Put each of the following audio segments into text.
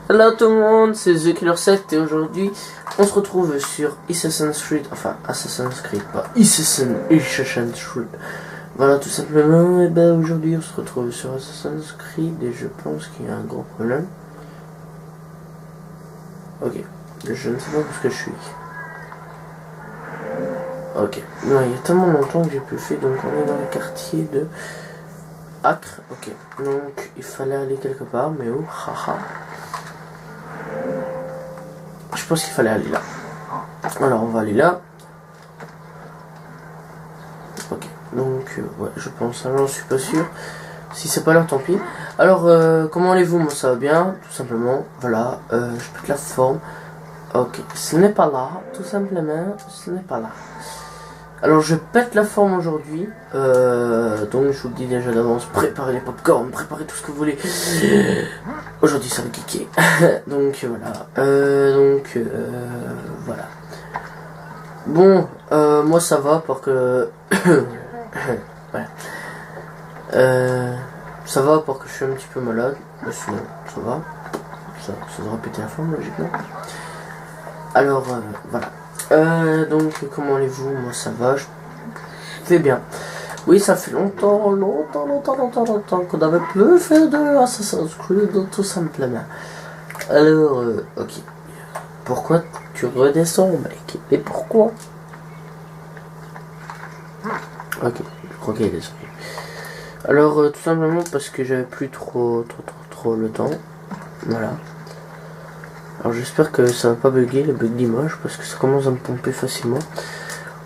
Hello tout le monde, c'est The Killer 7 et aujourd'hui on se retrouve sur Assassin's Creed, enfin Assassin's Creed, pas Assassin's Creed. Voilà tout simplement, et ben aujourd'hui on se retrouve sur Assassin's Creed et je pense qu'il y a un gros problème. Ok, je ne sais pas où ce que je suis. Ok, non, il y a tellement longtemps que j'ai plus fait, donc on est dans le quartier de Acre. Ok, donc il fallait aller quelque part, mais où? Haha. Je pense qu'il fallait aller là. Alors on va aller là. Ok, donc ouais, je pense, j'en suis pas sûr. Si c'est pas là, tant pis. Alors comment allez-vous? Moi ça va bien, tout simplement. Voilà, je pète la forme. Ok, ce n'est pas là, tout simplement, ce n'est pas là. Alors je pète la forme aujourd'hui. Donc je vous le dis déjà d'avance, préparez les popcorn, préparez tout ce que vous voulez. Aujourd'hui ça va geeker. Donc voilà. Voilà. Bon, moi ça va parce que ouais. Ça va parce que je suis un petit peu malade. Mais sinon ça va. Ça devrait péter la forme logiquement. Alors voilà. Donc comment allez-vous? Moi ça va, je vais bien. Oui, ça fait longtemps qu'on n'avait plus fait de Assassin's Creed, tout simplement. Alors, ok. Pourquoi tu redescends, mec? Et pourquoi? Ok, je crois qu'il est descendu. Alors, tout simplement parce que j'avais plus trop le temps. Voilà. Alors j'espère que ça va pas bugger, le bug d'image, parce que ça commence à me pomper facilement.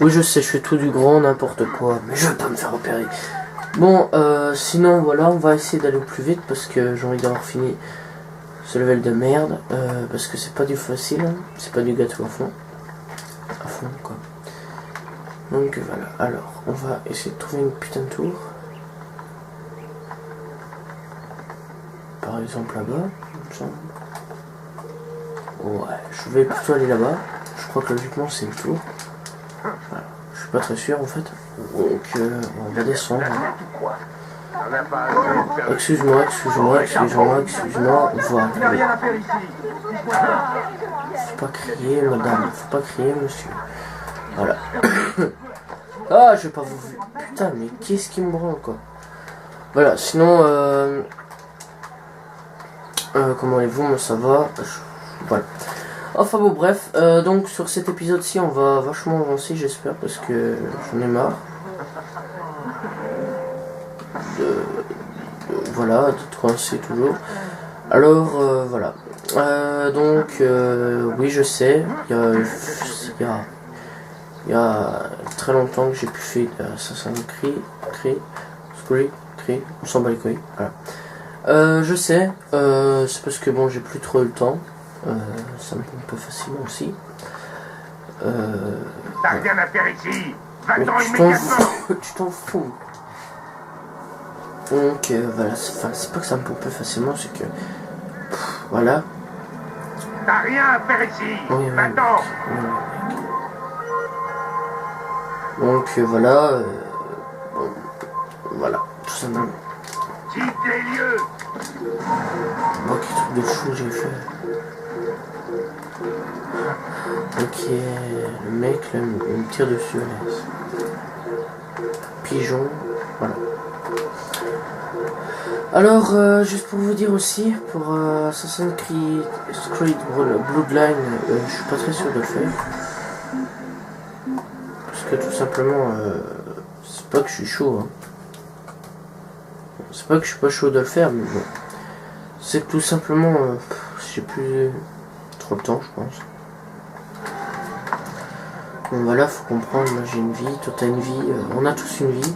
Oui, je sais, je fais tout du grand, n'importe quoi, mais je vais pas me faire opérer. Bon, sinon, voilà, on va essayer d'aller au plus vite, parce que j'ai envie d'avoir fini ce level de merde, parce que c'est pas du facile, hein, c'est pas du gâteau à fond, quoi. Donc voilà, alors, on va essayer de trouver une putain de tour. Par exemple là-bas, il me semble. Ouais, je vais plutôt aller là-bas, je crois que logiquement c'est une tour. Voilà. Je suis pas très sûr en fait. Donc on va descendre. Excuse-moi. Voilà. Faut pas crier madame, faut pas crier monsieur. Voilà. Ah, je vais pas vous... Putain, mais qu'est-ce qui me branle quoi. Voilà, sinon comment allez-vous? Moi ça va. Voilà. Enfin bon bref, donc sur cet épisode-ci on va vachement avancer j'espère parce que j'en ai marre voilà, d'être coincé toujours. Alors voilà. Donc oui je sais, il y a très longtemps que j'ai plus fait d'Assassin's Creed, on s'en bat les couilles, voilà. Je sais, c'est parce que bon j'ai plus trop le temps. Ça me pompe facilement aussi. T'as rien à faire ici. Va-t'en immédiatement. Tu t'en fous. Donc voilà, c'est pas que ça me pompe facilement, c'est que voilà. T'as rien à faire ici. Oui, va-t'en. Donc voilà, bon, voilà, tout simplement. Quitte les lieux. Bon, quel truc de fou j'ai fait. Ok, le mec là, il me tire dessus, là. Pigeon, voilà. Alors, juste pour vous dire aussi, pour Assassin's Creed Bloodline, je suis pas très sûr de le faire. Parce que tout simplement, c'est pas que je suis chaud, hein. C'est pas que je suis pas chaud de le faire, mais bon. C'est que tout simplement, j'ai plus trop le temps, je pense. Bon voilà, faut comprendre, moi j'ai une vie, toi t'as une vie, on a tous une vie.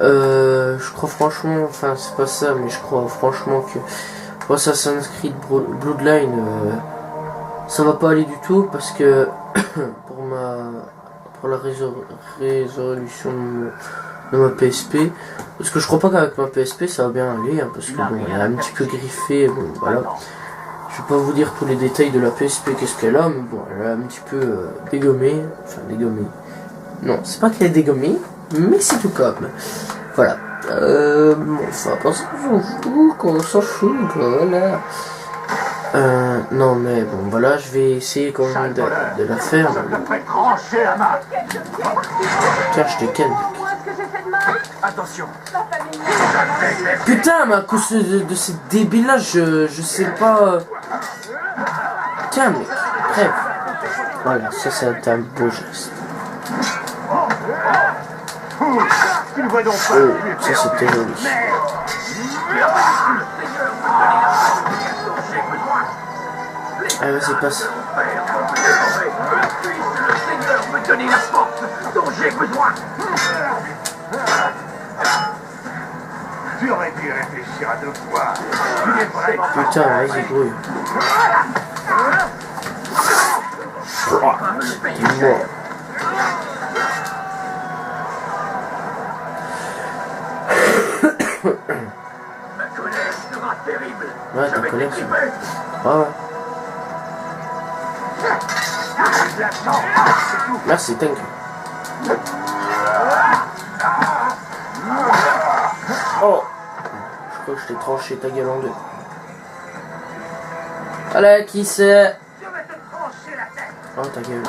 Je crois franchement, enfin c'est pas ça, mais je crois franchement que pour Assassin's Creed Bloodline, ça va pas aller du tout parce que pour la résolution de ma PSP, parce que je crois pas qu'avec ma PSP ça va bien aller, hein, parce que bon, elle est un petit peu griffée, bon voilà. Je vais pas vous dire tous les détails de la PSP, qu'est-ce qu'elle a, mais bon, elle a un petit peu dégommé. Enfin, dégommé. Non, c'est pas qu'elle est dégommée, mais c'est tout comme. Voilà. Bon, enfin, parce qu'on s'en fout, qu'on s'en fout, voilà. Non mais bon, voilà, je vais essayer quand même de la faire. Je te ferai trancher la main. Tiens, je te ken. Est-ce que j'ai fait de mal? Attention. Ma famille. Putain, mais à cause de ces débiles là, je sais pas. Tiens, mec, bref. Voilà, ça c'est un beau geste. Tu ne vois donc pas. Oh, ça c'était joli. Allez, vas-y, passe. Le Seigneur me donner la force dont j'ai besoin. Tu aurais dû réfléchir à deux fois. Tu es vraiment pas Putain, vas-y, grouille. T'es mort. Ma colère sera terrible. Ouais, ta colère, c'est... Ah ouais. Merci, thank you. Oh, je crois que je t'ai tranché ta gueule en deux. Allez, qui c'est? Je vais te trancher la tête. Oh, ta gueule.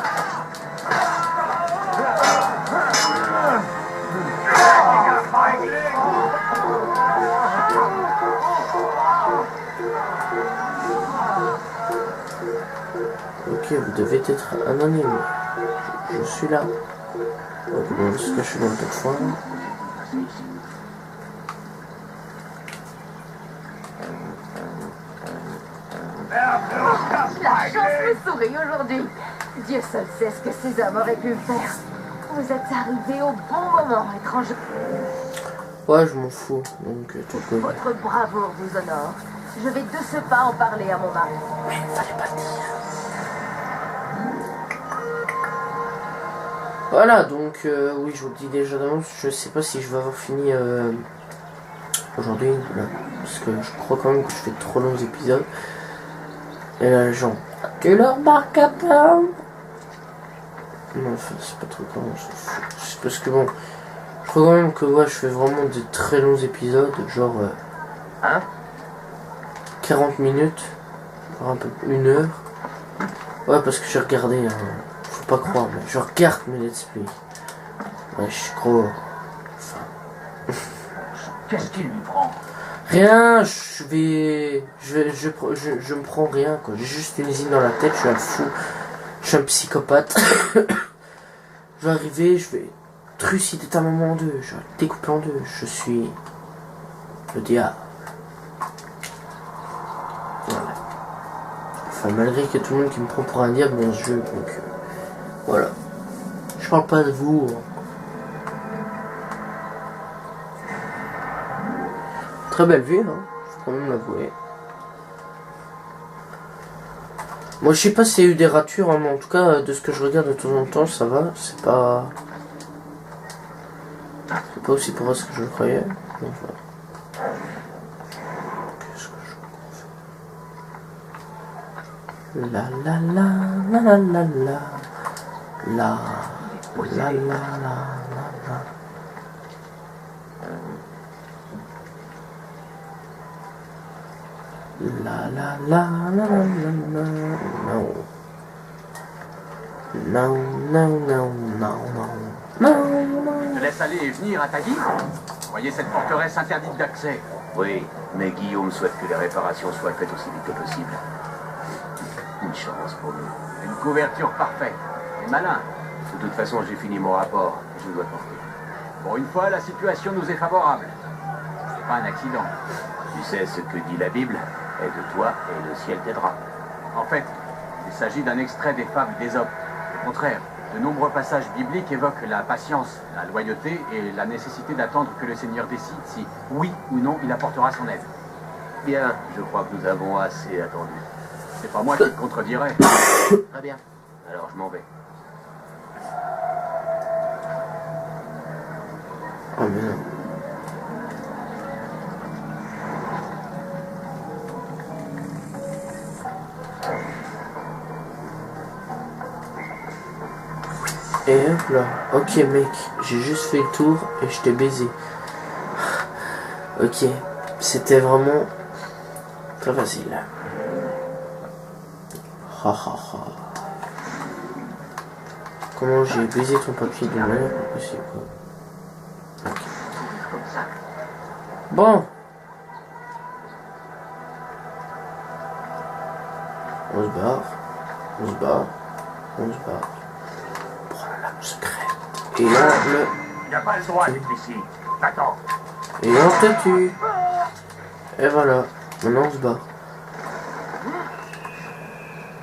Ok, vous devez être anonyme. Je suis là. Donc, bon, ce que je suis dans le tas de foin. La chance me sourit aujourd'hui. Dieu seul sait ce que ces hommes auraient pu me faire. Vous êtes arrivés au bon moment, étranger. Ouais, je m'en fous. Donc, tout cool. Votre bravoure vous honore. Je vais de ce pas en parler à mon mari. Mais il fallait pas le dire. Voilà, donc, oui, je vous le dis déjà d'avance, je sais pas si je vais avoir fini aujourd'hui, là, parce que je crois quand même que je fais trop longs épisodes. Et là, les gens, tu leur marques à pas? Non, enfin, c'est pas trop comment, je s'en fous. C'est parce que bon, je crois quand même que ouais, je fais vraiment de très longs épisodes, genre 40 minutes, voire un peu 1 heure. Ouais, parce que j'ai regardé, faut pas croire, mais je regarde mes let's play. Ouais, je suis gros. Enfin. Qu'est-ce qui lui prend? Rien, je me prends rien, quoi. J'ai juste une usine dans la tête, je suis un fou, je suis un psychopathe. Je vais arriver, je vais trucider ta maman en deux, je vais te découper en deux, je suis le diable. Voilà. Enfin, malgré qu'il y a tout le monde qui me prend pour un diable dans ce jeu, donc voilà. Je parle pas de vous. Très belle vue, hein, faut quand même l'avouer. Moi, je sais pas s'il y a eu des ratures, hein, mais en tout cas, de ce que je regarde de temps en temps, ça va. C'est pas aussi pour ce que je le croyais. Donc, voilà. Qu'est-ce que je fais? La la la la la la la la la la la. La la la la la la no. No, no, no, no, no. Je te laisse aller et venir à ta guise. Voyez cette forteresse interdite d'accès. Oui, mais Guillaume souhaite que les réparations soient faites aussi vite que possible. Une chance pour nous. Une couverture parfaite. Et malin. De toute façon, j'ai fini mon rapport. Je dois porter. Pour une fois, la situation nous est favorable. C'est pas un accident. Tu sais ce que dit la Bible? Aide-toi et le ciel t'aidera. En fait, il s'agit d'un extrait des fables d'Ésope. Au contraire, de nombreux passages bibliques évoquent la patience, la loyauté et la nécessité d'attendre que le Seigneur décide si, oui ou non, il apportera son aide. Bien, je crois que nous avons assez attendu. C'est pas moi qui te contredirai. Très bien. Alors je m'en vais. Oh mais non. Et hop là. Ok mec, j'ai juste fait le tour et je t'ai baisé. Ok, c'était vraiment très facile. Ha ha ha. Comment j'ai baisé ton papier de manière pas possible, quoi. Ok. Bon. On se barre. On se barre. On se barre. Prends la lame secrète. Et on le... Il n'a pas le droit d'être ici. Attends. Et on te tue. Et voilà. Maintenant on se barre.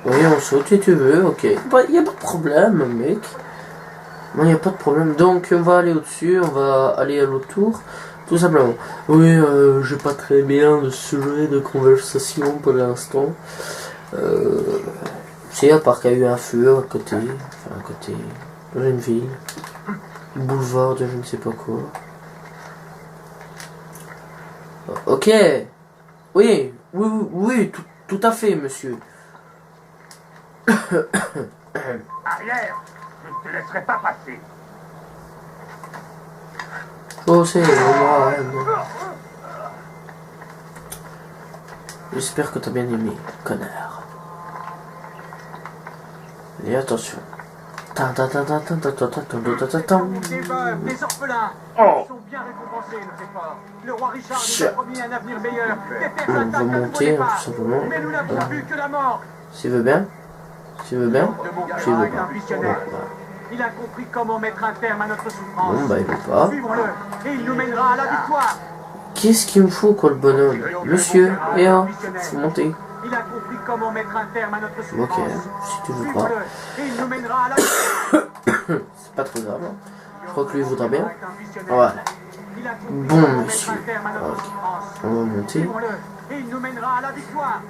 Oui, on saute si tu veux, ok. Bah, y a pas de problème, mec. Non, y a pas de problème. Donc, on va aller au-dessus, on va aller à l'autre tour. Tout simplement. Oui, j'ai pas très bien de sujet de conversation pour l'instant. C'est à part qu'il y a eu un feu à côté. Enfin, à côté. Dans une ville. Boulevard de je ne sais pas quoi. Ok. Oui, tout à fait, monsieur. Arrière. Je ne te laisserai pas passer. Oh, c'est moi. J'espère que t'as bien aimé, connard. Et attention. Des orphelins. Oh. Ils sont bien récompensés, nos efforts. Le roi Richard nous Chut. a promis un avenir meilleur. Des terres On va intactes à nouveau monter, départ. tout simplement. Mais nous n'avons vu que la mort. S'il veut bien. S'il veut bien. De mon S'il veut père est pas. un visionnaire. Voilà. Il a compris comment mettre un terme à notre souffrance. Bon, bah, il veut pas. Suivons-le et il nous mènera à la victoire. Qu'est-ce qu'il me faut, quoi, le bonhomme? Monsieur, et un, faut monter. Il a compris comment mettre un terme à notre souffrance. Ok, si tu veux pas. Suivons-le et il nous mènera à la victoire. C'est pas trop grave. Je crois que lui voudra bien. Est un visionnaire. Voilà. Il a compris Bon, comment monsieur. mettre un terme à notre Ok. souffrance. On va monter. Suivons-le et il nous mènera à la victoire.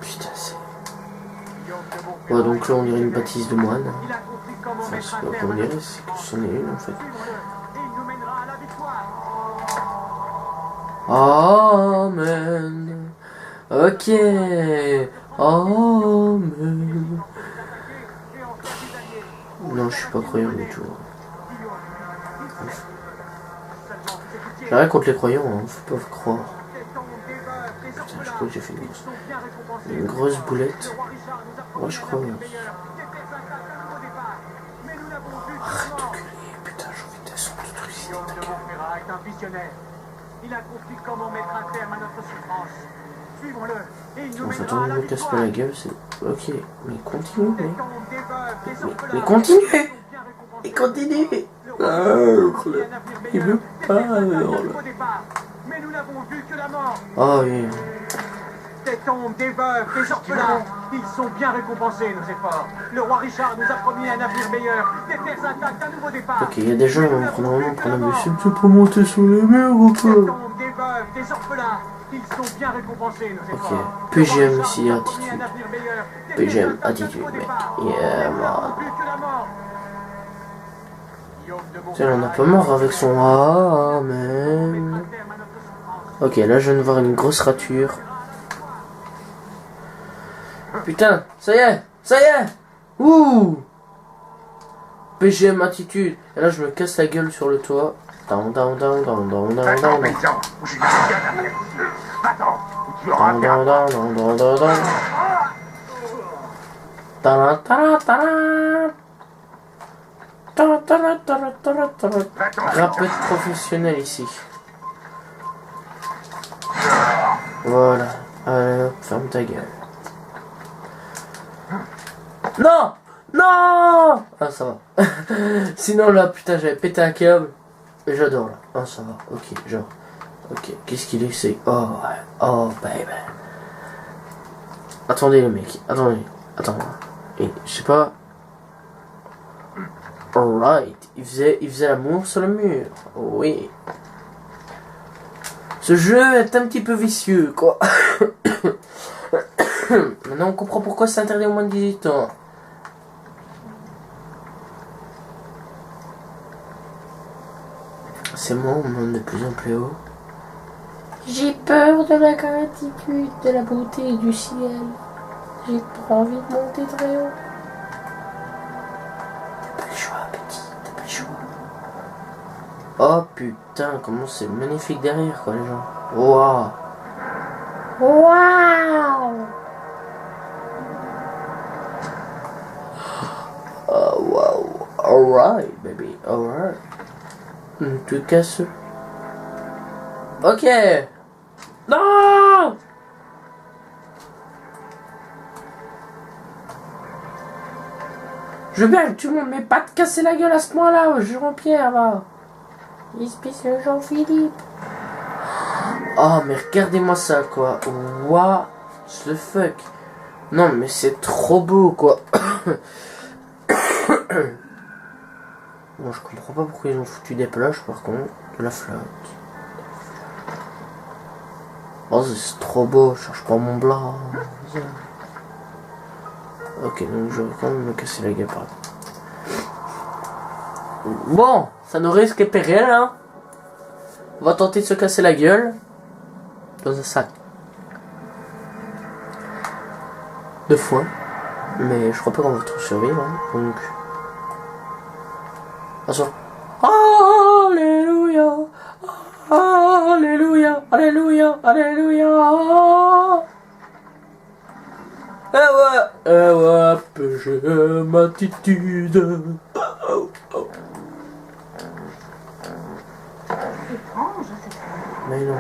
Putain, c'est... Guillaume de Montferrand Ouais, donc là, on dirait une bâtisse de moine. Il a compris comment Enfin, je mettre sais un pas quoi terme on à dirait, notre c'est que c'en est une, en fait. Suivons-le et il nous mènera à la victoire. Amen. Ok. Amen. Non, je suis pas croyant du tout. J'ai rien contre les croyants, hein, faut pas croire. Putain, je crois que j'ai fait une grosse boulette. Ouais, je crois. Arrête de gueuler, putain, j'ai envie de descendre de trucider Guillaume ta de gueule. Montferrand est un visionnaire. Il a compris comment mettre un terme à notre souffrance. Suivons-le et il nous En fait, mènera on à la me casse pas victoire. la gueule, c'est... Ok, mais continue, Des mec. tombes, des veuves, des orphelins. Mais continue. Bien récompensés. Et continue. Le roi Ah, a un il avenir veut meilleur. pas, Des terres alors, intactes là. au départ. Mais nous n'avons vu que la mort. Oh, oui. Des tombes, des veuves, des orphelins. Ils sont bien récompensés, nos efforts. Le roi Richard nous a promis un avenir meilleur. Des terres intactes, un nouveau départ. Ok, il y a des gens qui vont me prendre vraiment pour un imbécile. Tu peux monter sur les murs ou Des pas? tombes, des veuves, des orphelins. Ils sont bien récompensés, nos efforts. Puis Le roi j'aime Richard aussi nous a promis attitude. un avenir meilleur. Des Puis terres j'aime intactes, un attitude, nouveau mec. départ. Yeah, Nous man. n'avons vu que la mort. Guillaume de Tiens, on a Montferrand pas mort avec son Amen. Ok, là je viens de voir une grosse rature. Putain, ça y est, ça y est. Ouh. PGM attitude. Et là je me casse la gueule sur le toit. Down, down, down, down, down, down, Attends, down. paysan. Ou je vais bien t'arrêter. Attends, ou tu auras Down, affaire à down, down, down, down, down. Ta-da, ta-da, ta-da. Ta-da, ta-da, ta-da, ta-da, ta-da. Va-t'en, Rappeur professionnel ici. Voilà. Allez, hop, ferme ta gueule. Non! Non! Ah, ça va. Sinon, là, putain, j'avais pété un câble. Et j'adore, là. Ah, ça va. Ok, genre. Ok, qu'est-ce qu'il est? C'est... Oh, ouais. Oh, baby. Attendez, les mecs. Attendez. Attends. Et, je sais pas... Alright. Il faisait l'amour sur le mur. Oui. Ce jeu est un petit peu vicieux, quoi. Maintenant, on comprend pourquoi c'est interdit au moins de 18 ans. C'est moi, on monte de plus en plus haut. J'ai peur de la gratitude, de la beauté du ciel. J'ai pas envie de monter très haut. T'as pas le choix, petit, t'as pas le choix. Oh putain, comment c'est magnifique derrière, quoi, les gens. Waouh. Waouh. Alright, baby, alright. Tu casses. Ok. Non. Je veux bien que tu montes, mais pas te casser la gueule à ce point-là, Jean-Pierre, va. Il se pisse le Jean-Philippe. Oh, mais regardez-moi ça, quoi. What the fuck. Non, mais c'est trop beau, quoi. Bon, je comprends pas pourquoi ils ont foutu des plages, par contre. De la flotte. Oh, c'est trop beau, je cherche pas mon blanc. Ok, donc je vais quand même me casser la gueule par là. Bon, ça nous risque pas rien, hein. On va tenter de se casser la gueule. Dans un sac. 2 fois. Mais je crois pas qu'on va trop survivre, hein. Donc... Attention. Alléluia. Alléluia. Alléluia. Alléluia. Eh ouais, j'ai ma attitude. Étrange, cette femme. Mais non.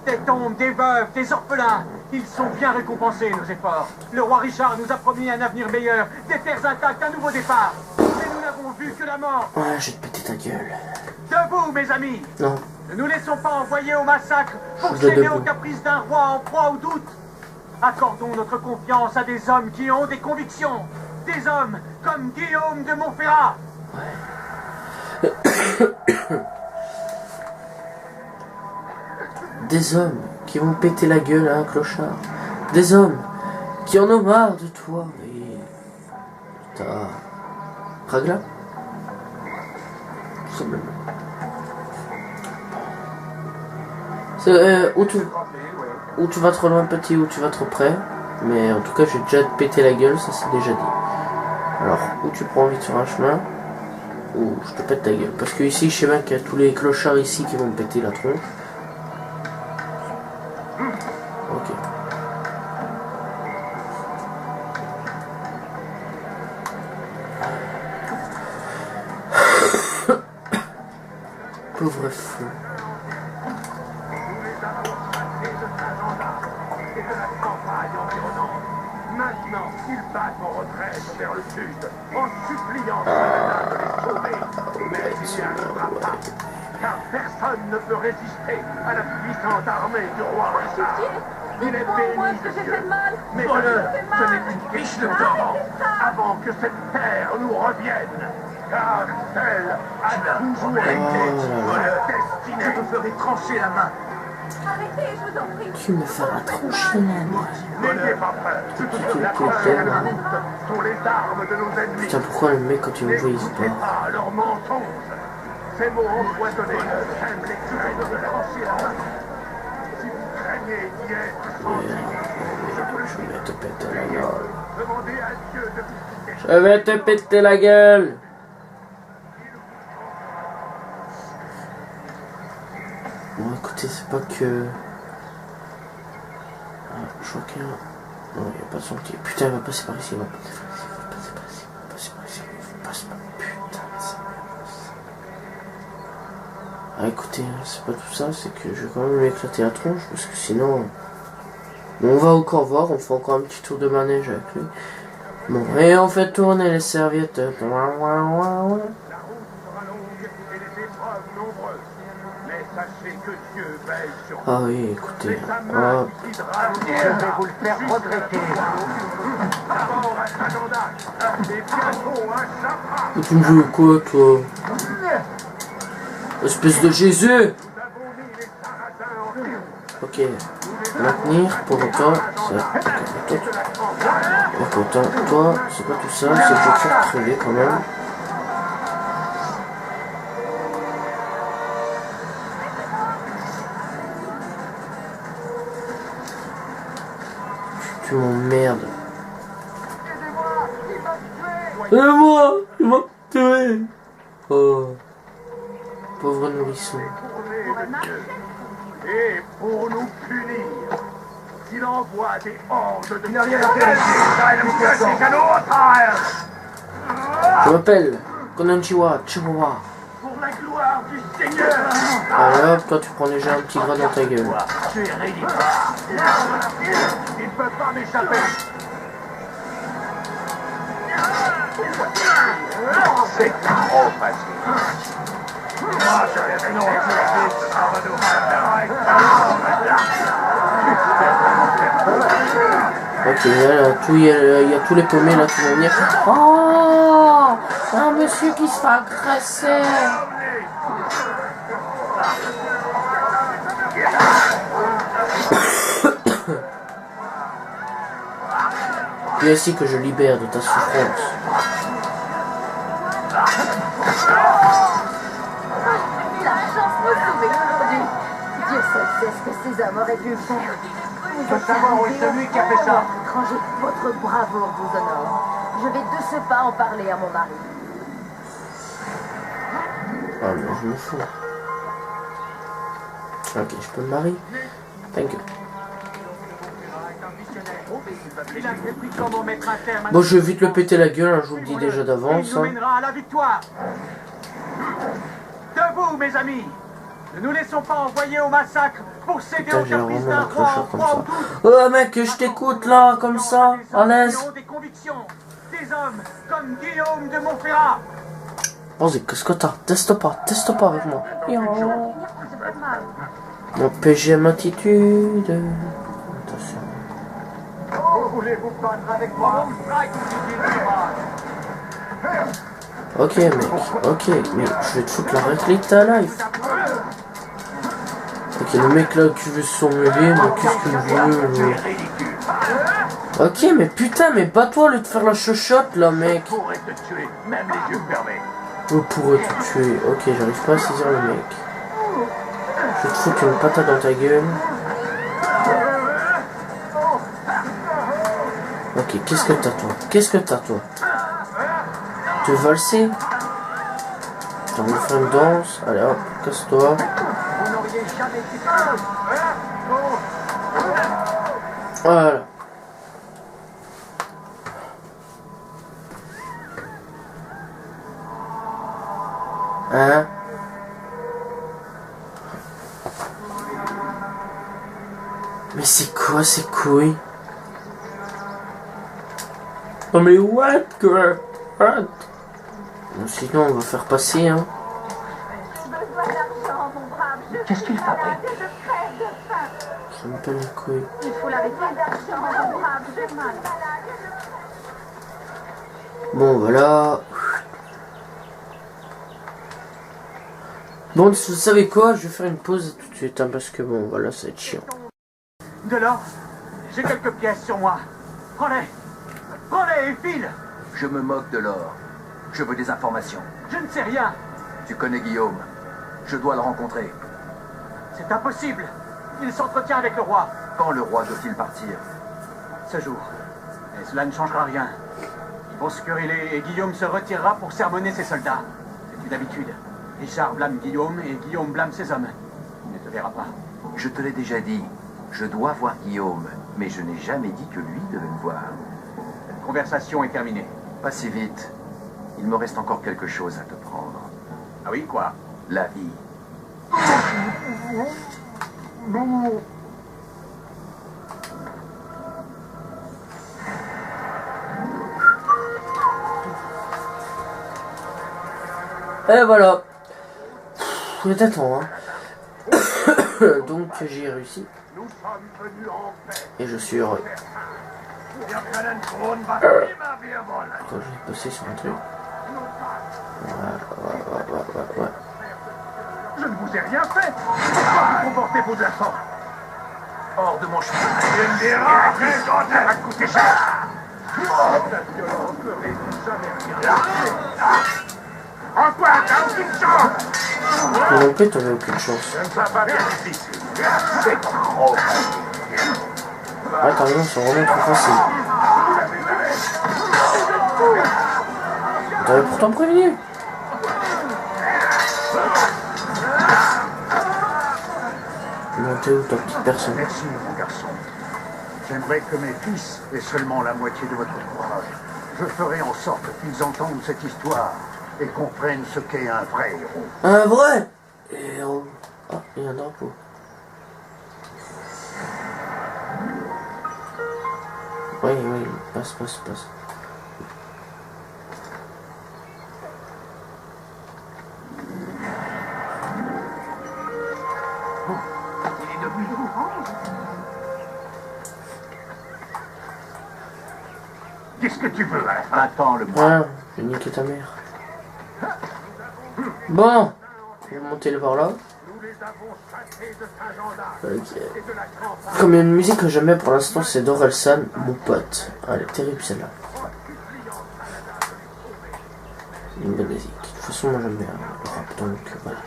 Des tombes, des veuves, des orphelins. Ils sont bien récompensés, nos efforts. Le roi Richard nous a promis un avenir meilleur, des terres intactes, un nouveau départ. Mais nous n'avons vu que la mort. Ouais, je vais te péter ta gueule. Debout, mes amis. Non. Ne nous laissons pas envoyer au massacre pour Je vais céder debout. aux caprices d'un roi en proie au doute. Accordons notre confiance à des hommes qui ont des convictions. Des hommes comme Guillaume de Montferrat. Des hommes qui vont péter la gueule à un clochard. Des hommes qui en ont marre de toi et... T'as... Ragla. Tout simplement. C'est où tu vas trop loin petit, ou tu vas trop près. Mais en tout cas j'ai déjà pété la gueule, ça c'est déjà dit. Alors, où tu prends vite sur un chemin, ou je te pète ta gueule. Parce que ici je sais bien qu'il y a tous les clochards ici qui vont me péter la tronche. Ok. Pauvre fou. Maintenant, ils battent en retraite vers le sud, en suppliant Saladin de les sauver. Mais il n'y arrivera pas, car personne ne peut résister à la puissante armée du roi Richard. Il est Dites-moi béni ce que de j'ai Dieu. fait de mal. Mais Moi, ce j'ai fait mal. n'est qu'une question de temps avant que cette terre nous revienne. Car celle a toujours été notre destinée. Je te ferai trancher la main. Arrêtez, je vous en prie. Tu me feras trancher la main. N'ayez pas peur. La peur et la honte sont les armes de nos ennemis. Putain, pourquoi le mec quand il me voit il se N'écoutez bat? pas leurs mensonges. Ces mots empoisonnés sèment les craintes de trancher la main. Si vous craignez d'y être senti, Je vais te péter la gueule. demandez à Dieu de vous guider. Je vais te péter la gueule. Bon, écoutez, c'est pas que... Ah, je crois qu'il y a... Non, il n'y a pas de sentier. Putain, il va passer par ici, il va passer par ici, il va passer par ici, il va passer par ici, il va passer par ici. Putain, c'est merde. Ah, écoutez, hein, c'est pas tout ça, c'est que je vais quand même lui éclater la tronche, parce que sinon... Bon, on va encore voir, on fait encore un petit tour de manège avec lui. Bon, et on fait tourner les serviettes. La route sera longue et les épreuves nombreuses. Mais sachez que Dieu veille sur vous. Ah oui, écoutez. C'est sa main Hop. qui guidera vos pas. Je vais vous le faire regretter. D'abord un Sagandac, et bientôt un Chapra. Et tu me joues quoi, toi? Espèce de Jésus! Nous avons mis les Sarrasins en fuite. Ok. Maintenir, pour autant, ça. Ok, autant, toi, c'est pas tout ça, c'est que je vais te faire crever quand même. Tu m'emmerdes. Aidez-moi, il m'a tué. Oh. Pauvre nourrisson. Tournez de Dieu. Et pour nous punir, il envoie des hordes de... Il n'a rien à faire ici. Je m'appelle Konnichiwa Chihuahua. Pour la gloire du Seigneur. Allez hop, toi tu prends déjà un petit gras dans ta gueule. Tu es ridicule. Il ne peut pas m'échapper. C'est trop facile. Moi, je vais venir ça va nous Ok, il y a tous les paumés là qui vont venir. Oh, un monsieur qui se fait agresser. C'est ainsi que je libère de ta souffrance. La chance me sauver aujourd'hui. Dieu seul sait ce que ces hommes auraient pu faire. Vous êtes savoir où est celui qui a fait ça. Étranger, votre bravoure vous honore. Je vais de ce pas en parler à mon mari. Ah mais je me fous. Ok, je peux me marier. Thank you. Il a compris comment mettre un terme à Bon, je vais vite le péter la gueule, hein, je vous le dis déjà il d'avance. nous Hein. mènera à la victoire. Debout, mes amis. Ne nous laissons pas envoyer au massacre pour céder Putain, au j'ai caprice vraiment d'un un roi clochard en comme proie ça. au doute. Oh mec, je t'écoute là, comme ça, à l'aise. Des convictions, des hommes comme Guillaume de Montferrat. Vas-y, qu'est-ce que t'as? Teste pas avec moi. Mon PGM attitude. Attention. Voulez-vous battre avec moi? Ok mec, ok, mais je vais te foutre la réclite ta life. Ok, le mec là qui veut s'emmêler, mais qu'est-ce qu'il veut lui? Ok, mais putain, mais bats-toi au lieu de faire la chochotte là mec. Je pourrais te tuer, même les yeux fermés. Je pourrais te tuer. Ok, j'arrive pas à saisir le mec. Je vais te foutre une patate dans ta gueule. Ok, qu'est-ce que t'as toi? Qu'est-ce que t'as toi? Tu veux valser? T'as envie de faire une danse? Allez hop, casse-toi. Vous n'auriez jamais été Voilà. Hein? Mais c'est quoi ces couilles? Non mais what girl? What? Bon, sinon on va faire passer hein. Besoin d'argent, mon brave. Qu'est-ce qu'il fabrique? Je crève de faim. Ça me pèle les couilles. Il faut l'arrêter. D'argent, mon brave. J'ai mal. Bon voilà. Bon, vous savez quoi? Je vais faire une pause tout de suite hein, parce que bon voilà, ça va être chiant. De l'or, j'ai quelques pièces sur moi. Prends-les. Prends-les et file. Je me moque de l'or. Je veux des informations. Je ne sais rien. Tu connais Guillaume. Je dois le rencontrer. C'est impossible. Il s'entretient avec le roi. Quand le roi doit-il partir? Ce jour. Mais cela ne changera rien. Ils vont se quereller et Guillaume se retirera pour sermonner ses soldats. C'est une habitude. Richard blâme Guillaume et Guillaume blâme ses hommes. Il ne te verra pas. Je te l'ai déjà dit. Je dois voir Guillaume. Mais je n'ai jamais dit que lui devait me voir. Cette conversation est terminée. Pas si vite. Il me reste encore quelque chose à te prendre. Ah oui, quoi? La vie. Et voilà. Il était temps hein. Donc j'ai réussi. Nous sommes venus en paix. Et je suis heureux. Wir können tun, was immer wir wollen. Attends, je vais passer sur un truc. Ouais. Je ne vous ai rien fait. Pourquoi vous comportez-vous de la sorte? Hors de mon chemin. Tu me diras que quand elle a coûté cher. Cette violence ne résout jamais rien. En quoi t'as aucune chance? Mais non plus, t'avais aucune chance. Je ne sais pas bien difficile. C'est trop facile. Ouais, t'as raison, c'est vraiment trop facile. T'avais pourtant prévenu. T'es où ta petite personne? Merci, mon garçon. J'aimerais que mes fils aient seulement la moitié de votre courage. Je ferai en sorte qu'ils entendent cette histoire et comprennent ce qu'est un vrai héros. Un vrai héros. Ah, il y a un drapeau. Oui, passe. Il est devenu orange. Qu'est-ce que tu veux, hein? Attends-le-moi. Ah, j'ai niqué ta mère. Bon, je vais monter le par là. Nous les avons chassés de Saint-Jean d'Arc Ok. et de la campagne. Comme il y a une musique que j'aime bien pour l'instant, c'est d'Orelsan, mon pote. Ah, elle est terrible celle-là. Une bonne musique. De toute façon, moi j'aime bien le rap, donc voilà.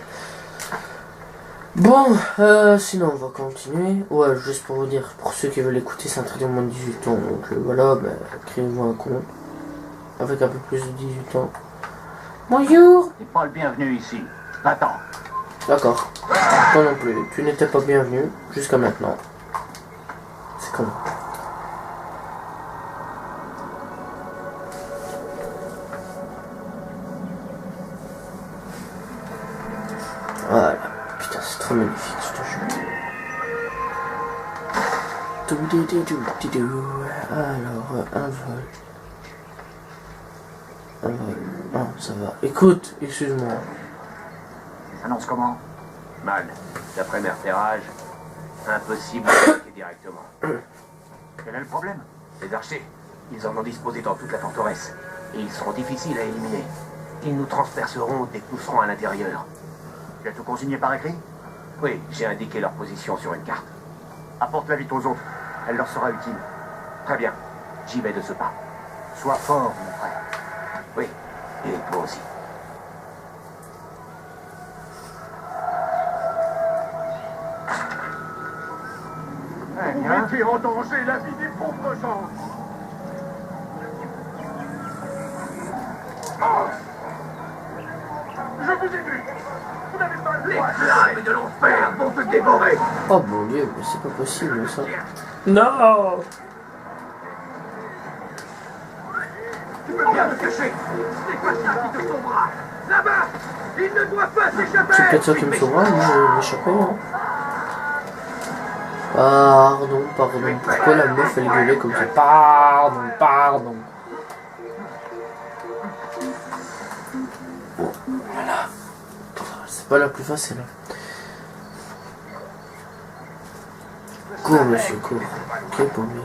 Bon, sinon on va continuer. Ouais, juste pour vous dire, pour ceux qui veulent écouter, c'est interdit au moins de 18 ans. Donc voilà, bah, créez-vous un compte. Avec un peu plus de 18 ans. Bonjour. T'es pas le bienvenu ici. Attends. D'accord. Toi non plus. Tu n'étais pas bienvenu jusqu'à maintenant. C'est comment? Voilà. Putain, c'est trop magnifique ce jeu. Alors, un vol. Un vol. Ah, ça va. Écoute, excuse-moi. Ça s'annonce comment? Mal. D'après mes repérages, impossible d'attaquer directement. Quel est le problème? Les archers, ils en ont disposé dans toute la forteresse. Et ils seront difficiles à éliminer. Ils nous transperceront dès que nous serons à l'intérieur. Tu as tout consigné par écrit? Oui, j'ai indiqué leur position sur une carte. Apporte-la vite aux autres. Elle leur sera utile. Très bien. J'y vais de ce pas. Sois fort, mon frère. Oui. Et toi aussi. Vous mettez en danger la vie des pauvres gens. Oh, je vous ai vu. Vous n'avez pas le droit. Les flammes de l'enfer vont te dévorer. Oh mon dieu, mais c'est pas possible ça. Non. Tu peux bien te cacher. C'est quoi ça qui te sauvera? Là-bas, il ne doit pas s'échapper. C'est peut-être ça qui me sauvera, moi je vais m'échapper. Hein. Pardon. Pourquoi la meuf elle gueulait comme ça? Pardon. Bon, voilà. C'est pas la plus facile. Hein. Cours, monsieur, cours. Ok, pour lui.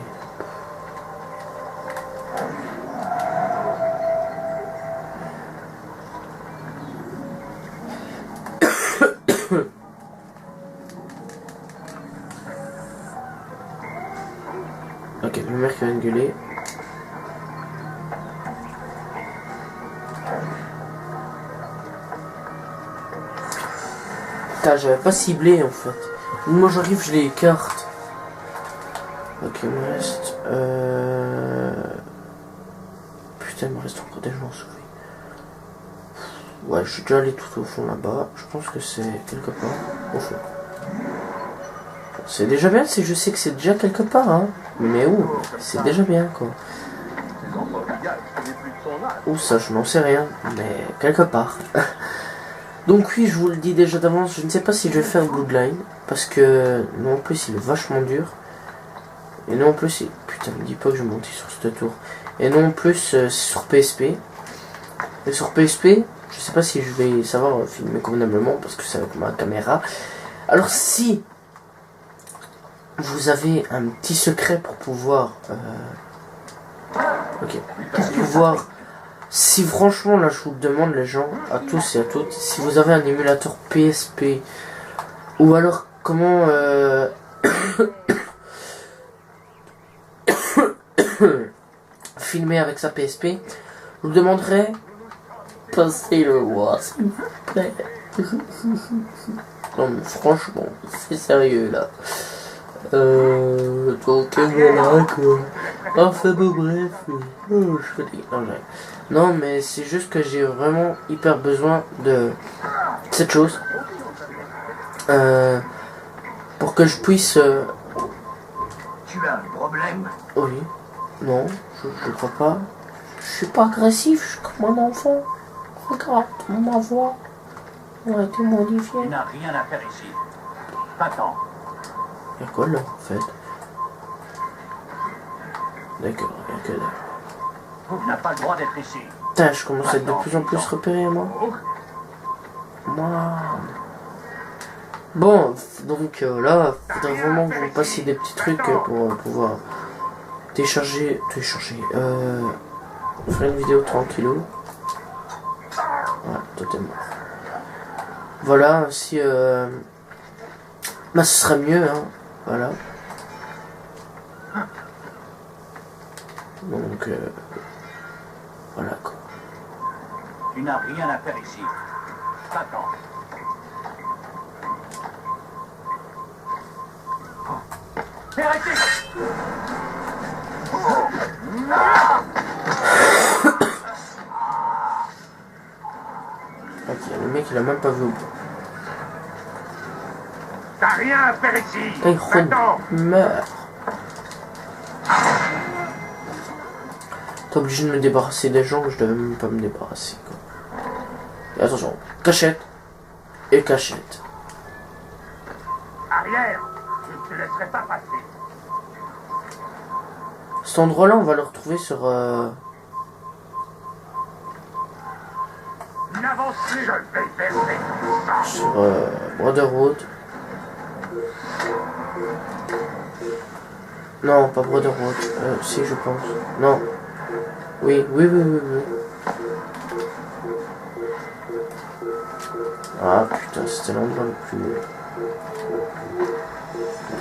Ok, le mec qui vient de gueuler. Putain, j'avais pas ciblé en fait. Moi j'arrive, je les écarte. Ok, il me reste... Putain, il me reste encore des gens à sauver. Ouais, je suis déjà allé tout au fond là-bas. Je pense que c'est quelque part au fond. C'est déjà bien, je sais que c'est déjà quelque part, hein. Mais où? C'est déjà bien, quoi. Où ça, je n'en sais rien. Mais quelque part. Donc oui, je vous le dis déjà d'avance, je ne sais pas si je vais faire Bloodline. Parce que, non, en plus, il est vachement dur. Et non, en plus, putain, me dis pas que je vais monter sur cette tour. Et non, en plus, sur PSP. Et sur PSP, je sais pas si je vais savoir filmer convenablement, parce que c'est avec ma caméra. Alors si vous avez un petit secret pour pouvoir... Ok. Pour pouvoir... Si franchement, là, je vous demande, les gens, à tous et à toutes, si vous avez un émulateur PSP, ou alors, comment... filmer avec sa PSP, je vous demanderai... Passez le roi, s'il vous plaît. Non, mais franchement, c'est sérieux, là. Donc voilà quoi. Enfin bon bref. Oh, je fais des... Non mais c'est juste que j'ai vraiment hyper besoin de cette chose. Pour que je puisse... Tu as un problème? Oui. Non, je crois pas. Je suis pas agressif, je suis comme un enfant. Regarde ma voix. On a été modifié. Tu n'as rien à faire ici. Va-t'en. Y'a quoi là en fait? D'accord, y'a que là. Tu n'as pas le droit d'être ici. Putain, je commence à être de plus en plus repéré moi. Merde. Bon, donc là, faudrait vraiment que vous passiez des petits trucs pour pouvoir télécharger, faire une vidéo tranquillou. Ouais, toi t'es mort. Voilà, si bah ce serait mieux, hein, voilà. Donc, voilà quoi. Tu n'as rien à faire ici. Va-t'en. Hérétique! Ok, le mec il a même pas vu au bout. T'as rien à faire ici. Tyron Maintenant. meurt. T'es obligé de me débarrasser des gens que je devais même pas me débarrasser quoi. Et attention, cachette et cachette. Arrière. Je ne te laisserai pas passer. Cet endroit-là, on va le retrouver sur N'avance plus. Je vais faire ça. sur Brotherhood. Non, pas Brotherhood. Si, je pense. Non. Oui. Ah putain, c'était l'endroit le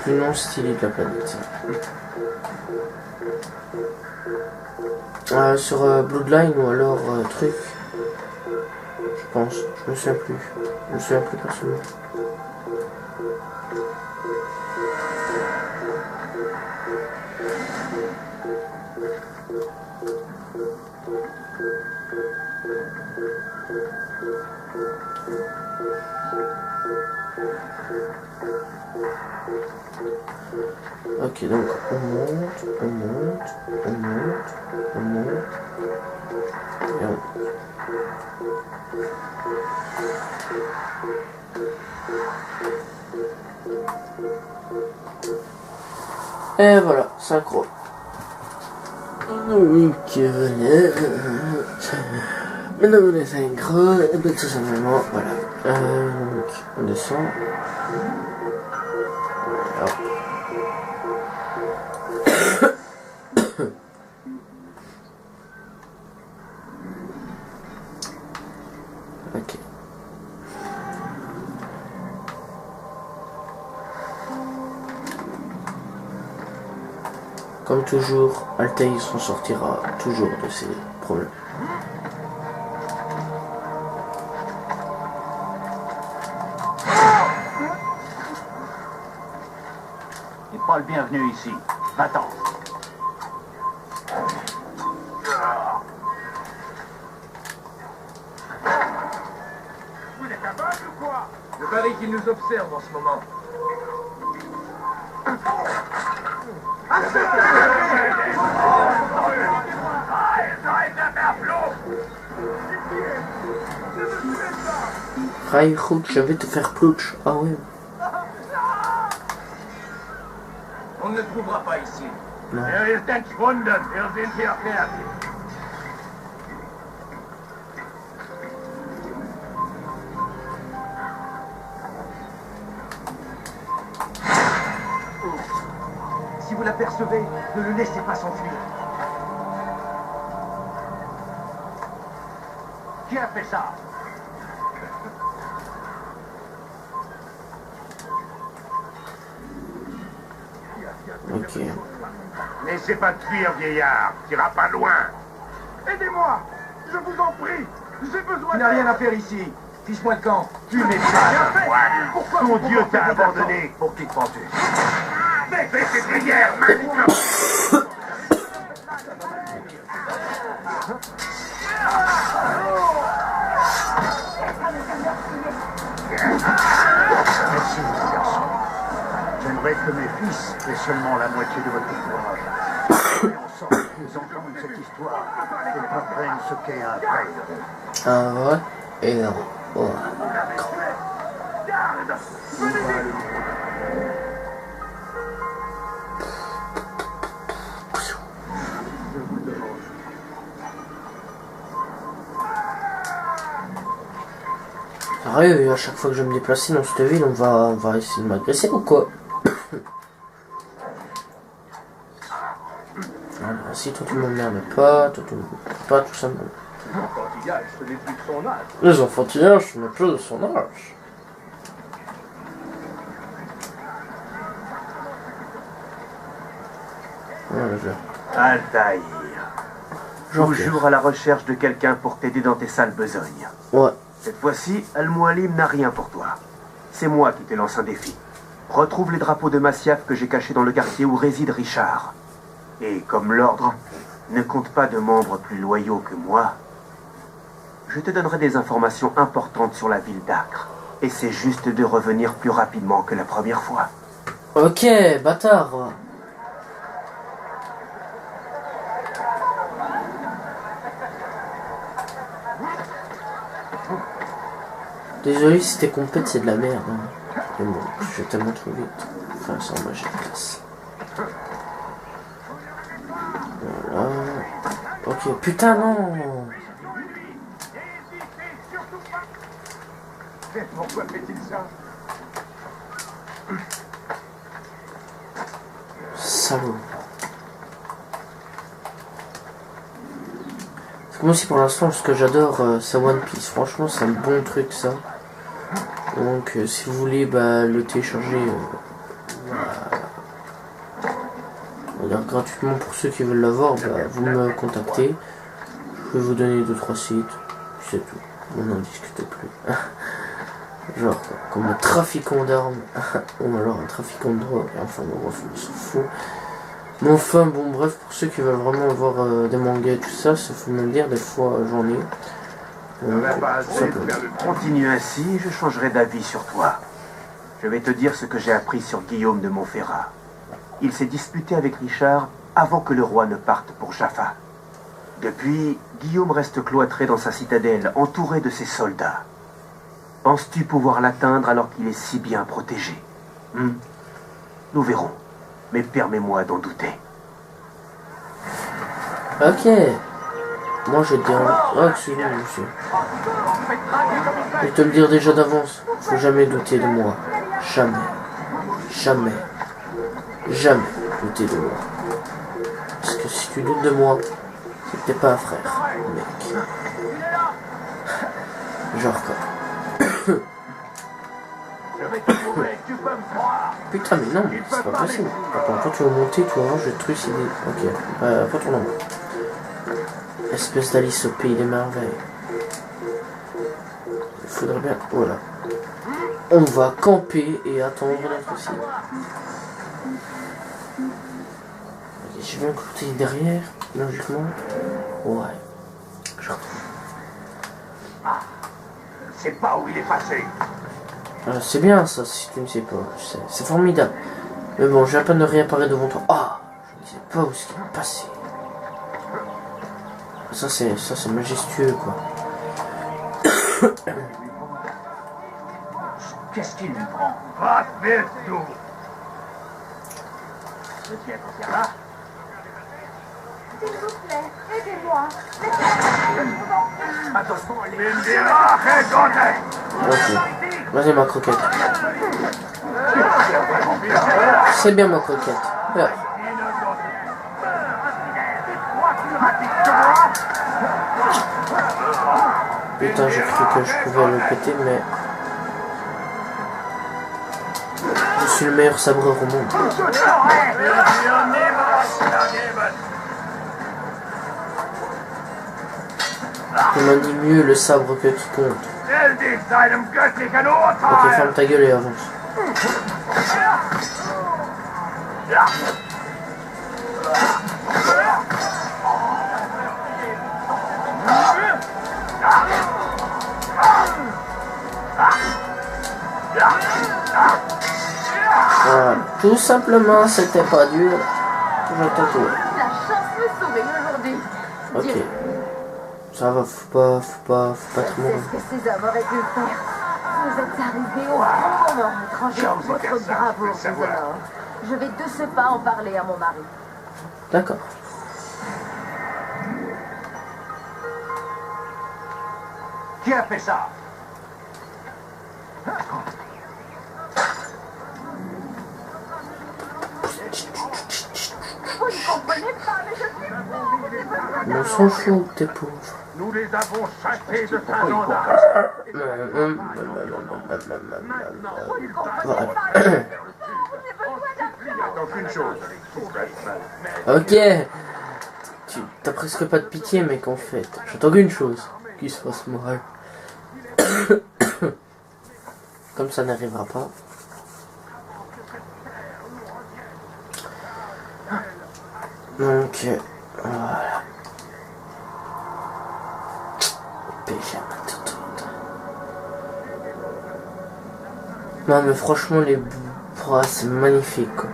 plus non stylé de la planète. Sur Bloodline ou alors truc. Je pense. Je me souviens plus. Je me souviens plus personnellement. Ok, donc on monte. Et on... Et voilà, synchro. Donc voilà. Maintenant on est synchro, et bien tout simplement, voilà. Donc on descend. Alors. Ok. Comme toujours, Altaïr s'en sortira toujours de ses problèmes. Tu n'es pas le bienvenu ici. Va-t'en. Vous êtes aveugle ou quoi? Je parie qu'il nous observe en ce moment. Raihout, je vais te faire plouch. Ah ouais. On ne le trouvera pas ici. Non. ist entschwunden. Wir sind hier fertig. Si vous l'apercevez, ne le laissez pas s'enfuir. Qui a fait ça? Ok. Laissez pas de fuir, vieillard. T'iras pas loin. Aidez-moi. Je vous en prie. J'ai besoin Tu n'as rien à faire ici. Fiche-moi le camp. Tu n'es pas un moine. Pourquoi Ton vous Dieu t'a provoquez des abandonné. Pour qui te penses-tu? Fais tes prières maintenant. Merci, mon garçon. J'aimerais que mes fils aient seulement la moitié de votre courage. ensemble, ils entendent cette histoire et comprennent ce qu'est un vrai. Un vrai héros. Oh. Sérieux, à chaque fois que je vais me déplacer dans cette ville, on va essayer de m'agresser ou quoi? Alors, si toi tu m'emmerdes pas, toi tu m'emmerdes pas, tout ça. L'enfantillage, ce n'est plus de son âge. Les enfantillages, ce n'est plus de son âge. Voilà, Altaïr, Jean-Pierre. toujours à la recherche de quelqu'un pour t'aider dans tes sales besognes. Ouais. Cette fois-ci, Al-Mualim n'a rien pour toi. C'est moi qui te lance un défi. Retrouve les drapeaux de Masyaf que j'ai cachés dans le quartier où réside Richard. Et comme l'ordre ne compte pas de membres plus loyaux que moi, je te donnerai des informations importantes sur la ville d'Acre. Essaie juste de revenir plus rapidement que la première fois. Ok, bâtard. Désolé si t'es compète, c'est de la merde. Hein. Mais bon, je vais tellement trop vite. Enfin, ça, moi j'ai la classe. Voilà. Ok, putain, non. Mais pourquoi fait-il ça? Salaud. C'est comme si pour l'instant, ce que j'adore, c'est One Piece. Franchement, c'est un bon truc, ça. Donc, si vous voulez le télécharger, on va dire gratuitement pour ceux qui veulent l'avoir, vous me contactez. Je vais vous donner 2-3 sites. C'est tout. On n'en discute plus. Genre, comme un trafiquant d'armes, ou alors un trafiquant de drogue. Enfin, bon, bref, on s'en fout. Mais enfin, bon, bref, pour ceux qui veulent vraiment avoir des mangas et tout ça, ça faut me le dire, des fois j'en ai. Continue ainsi, je changerai d'avis sur toi. Je vais te dire ce que j'ai appris sur Guillaume de Montferrat. Il s'est disputé avec Richard avant que le roi ne parte pour Jaffa. Depuis, Guillaume reste cloîtré dans sa citadelle, entouré de ses soldats. Penses-tu pouvoir l'atteindre alors qu'il est si bien protégé? Nous verrons. Mais permets-moi d'en douter. Ok. Moi je vais te dire... Ah, excusez-moi, monsieur. Je vais te le dire déjà d'avance. Faut jamais douter de moi. Jamais. Jamais. Jamais douter de moi. Parce que si tu doutes de moi, c'est que t'es pas un frère, mec. Genre quoi. Putain, mais non, c'est pas possible. Attends, quand tu vas monter, tu vas voir, je vais te trucider. Ok, pas ton nom. Espèce d'Alice au pays des merveilles. Il faudrait bien... Voilà. On va camper et attendre notre cible. Ok, je vais un côté derrière, logiquement. Ouais. Je retrouve. Je sais pas où il est passé. C'est bien ça, si tu ne sais pas. C'est formidable. Mais bon, j'ai à peine de réapparaître devant toi. Ah, je ne sais pas où ce qui est passé. Ça c'est majestueux quoi. Qu'est-ce qu'il lui prend? Va vite, nous. Je tiens à faire là. S'il vous plaît, aidez-moi. Attention, les Ok. Vas-y ma croquette. C'est bien ma croquette. Ouais. Putain, j'ai cru que je pouvais le péter, mais... Je suis le meilleur sabreur au monde. Tu m'as dit mieux le sabre que tu comptes. Ok, ferme ta gueule et avance. Voilà. Tout simplement, c'était pas dur. Je t'ai trouvé. La sauver aujourd'hui. Ok. Dieu, Ça va, faut pas trop c'est ce mourir. que ces hommes auraient pu faire. Vous êtes arrivés au bon moment, étranger. J'en sais Votre personne, je bravoure peux le vous savoir. honore. Je vais de ce pas en parler à mon mari. D'accord. Qui a fait ça? Vous ne comprenez pas, mais je suis pauvre. Mais on s'en fout, t'es pauvre. Nous les avons chassés de Saint-Jean-d'Arc. Maintenant, ils Voilà. n'attendent qu'une chose. Qu'il se passe mal. Ok. T'as presque pas de pitié, mec, en fait. J'attends qu'une chose. Qu'il se fasse mal. Comme ça n'arrivera pas. Donc, voilà. Pyjama tout. Non, mais franchement, c'est magnifique, quoi.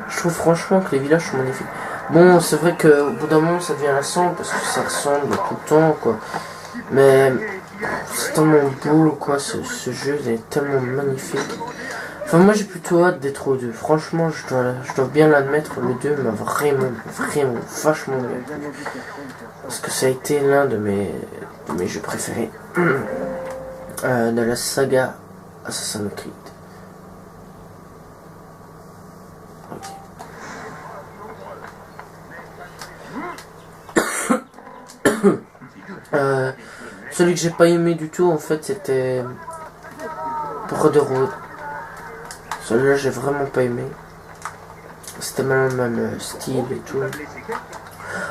Je trouve franchement que les villages sont magnifiques. Bon, c'est vrai qu'au bout d'un moment, ça devient lassant parce que ça ressemble tout le temps, quoi. Mais c'est tellement beau, quoi. Ce jeu il est tellement magnifique. Enfin, moi, j'ai plutôt hâte d'être au 2. Franchement, je dois bien l'admettre, le 2 m'a vraiment, vachement bien. Parce que ça a été l'un de mes jeux préférés de la saga Assassin's Creed. Celui que j'ai pas aimé du tout, en fait, c'était Brotherhood. Celui-là, j'ai vraiment pas aimé. C'était même le style et tout.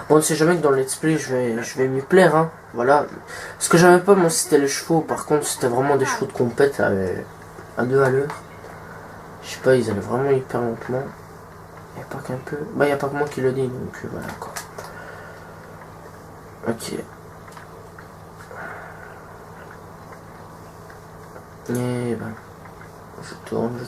Bon, on sait jamais que dans le let's play, je vais m'y plaire, hein. Voilà. Ce que j'aimais pas, moi, c'était les chevaux. Par contre, c'était vraiment des chevaux de compète à 2 à l'heure. Je sais pas, ils allaient vraiment hyper lentement. Il n'y a pas qu'un peu. Bah, il n'y a pas que moi qui le dis, donc voilà, quoi. Ok. Et ben, je tourne.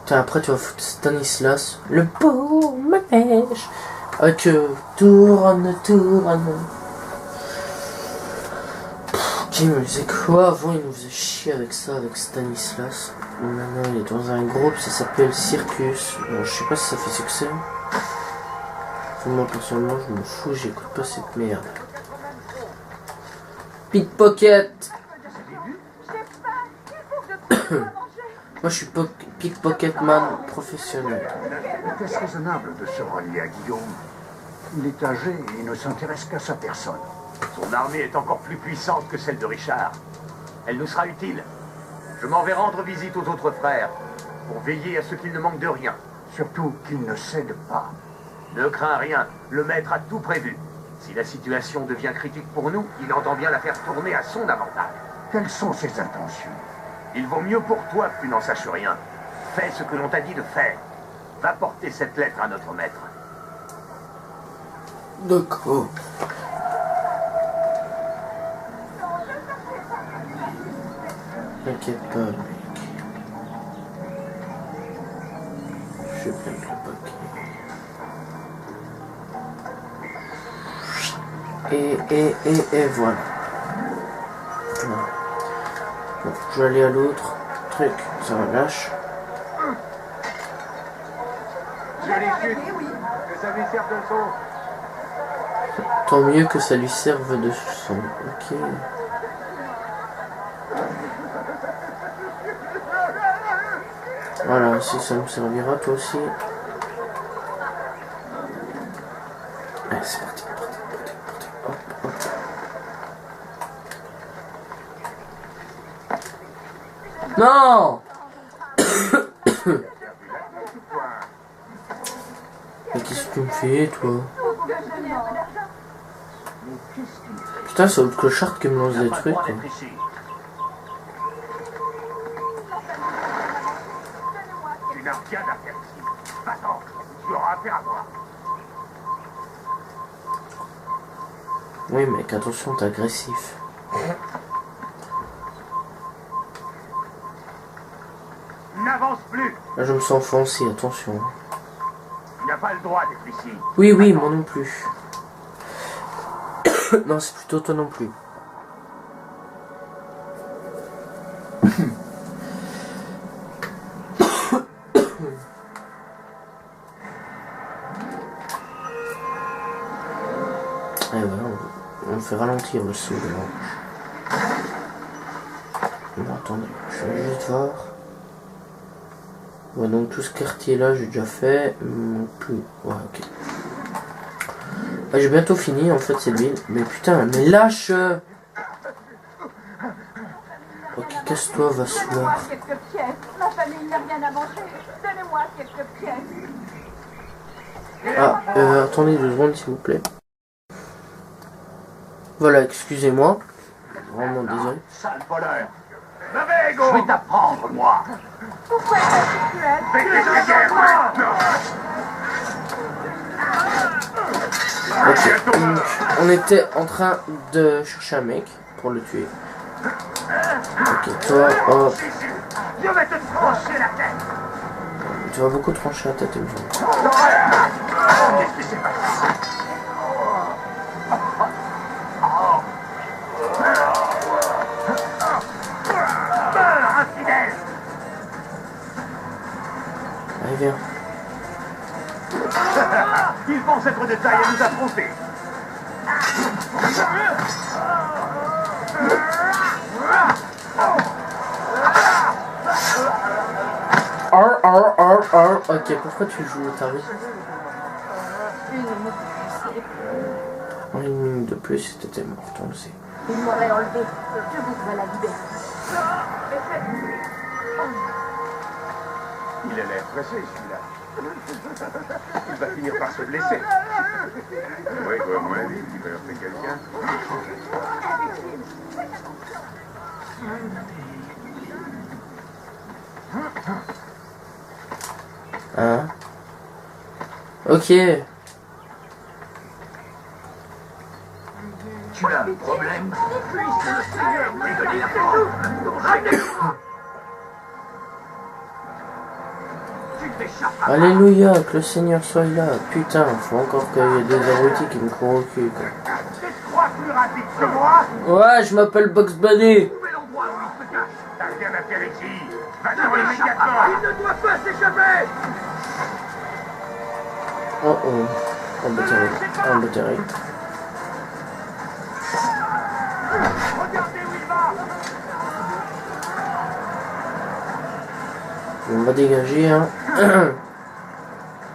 Putain, après tu vas foutre Stanislas, le beau manège. Ah, que tourne. Ok, mais c'est quoi? Avant il nous faisait chier avec ça, avec Stanislas. Maintenant il est dans un groupe, ça s'appelle Circus. Bon, je sais pas si ça fait succès. Enfin, moi personnellement je m'en fous, j'écoute pas cette merde. Pickpocket. Moi je suis pickpocketman professionnel. Est-ce raisonnable de se rallier à Guillaume? Il est âgé et ne s'intéresse qu'à sa personne. Son armée est encore plus puissante que celle de Richard. Elle nous sera utile. Je m'en vais rendre visite aux autres frères pour veiller à ce qu'il ne manque de rien. Surtout qu'il ne cède pas. Ne crains rien, le maître a tout prévu. Si la situation devient critique pour nous, il entend bien la faire tourner à son avantage. Quelles sont ses intentions? Il vaut mieux pour toi que tu n'en saches rien. Fais ce que l'on t'a dit de faire. Va porter cette lettre à notre maître. D'accord. T'inquiète pas, mec. Je vais bien le paquet. Et voilà. Bon, je vais aller à l'autre truc, ça relâche. Je les chute, que ça lui serve de leçon. Tant mieux que ça lui serve de son. Ok. Voilà, si ça me servira, toi aussi. Allez, c'est parti. Hop. Non. Mais qu'est-ce que tu me fais, toi? Putain, c'est l'autre clochard qui me lance des trucs. Quoi. Tu n'as rien à faire ici. Va-t'en, tu auras affaire à moi. Oui, mec, attention, t'es agressif. N'avance plus. Là, je me sens offensé, attention. Tu n'as pas le droit d'être ici. Oui, oui, moi non plus. Non, c'est plutôt toi non plus. Et voilà, on fait ralentir le saut de l'ange. Non, attendez, je vais juste voir. Ouais, donc tout ce quartier là j'ai déjà fait. Non plus. Ouais, ok. Ouais, j'ai bientôt fini en fait cette ville. Mais putain, mais lâche. Ok, casse-toi, va se Donnez-moi voir. quelques pièces. Ma famille n'a rien à manger. Donnez-moi quelques pièces. Ah, attendez 2 secondes s'il vous plaît. Voilà, excusez-moi. Vraiment désolé. Sale voleur. Navego. Je vais t'apprendre, moi. Pourquoi est-ce que tu es Fais tes guerres maintenant. Ok, donc, on était en train de chercher un mec pour le tuer. Ok, toi, hop. Je vais te trancher la tête. Tu vas beaucoup trancher la tête, il me semble. Qu'est-ce qui s'est passé? Meurs, infidèle. Allez, viens. Ils pensent être de taille à nous affronter. Ok, pourquoi tu joues au tarif? En 1 minute de plus, t'étais morte, on le sait. Il m'aurait enlevé. Je voudrais la liberté. Il a l'air pressé, celui-là. Il va finir par se blesser. Oui, quoi, moi, il va heurter quelqu'un. Hein? Ok. Tu as un problème? Puisque le Seigneur m'ait donné la force, tu t'échapperas. Alléluia, que le Seigneur soit là. Putain, faut encore qu'il y ait des abrutis qui me courent au cul, quoi. Tu te crois plus rapide que moi? Ouais, je m'appelle Bugs Bunny. Où est l'endroit où il se cache? T'as rien à faire ici. Va-t'en immédiatement. Il ne doit pas s'échapper. Oh oh. On va tirer. On va tirer. Regardez où il va. On va dégager, hein.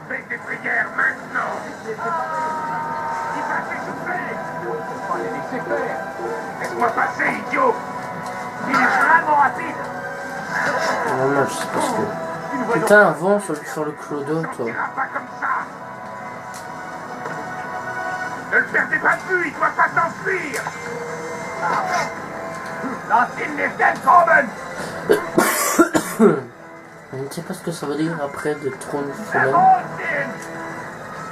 Fais tes prières maintenant. Il va s'échauffer. On ne peut pas les laisser faire. Laisse-moi passer, idiot. Il est vraiment rapide. Non, non, je sais pas ce que... Putain, avance, on va lui faire le clodo, toi. Il n'ira pas comme ça. Ne le perdez pas de vue, il doit pas s'enfuir. Lass ihn nicht entkommen. Je ne sais pas ce que ça veut dire après de trop de semaines. Verholt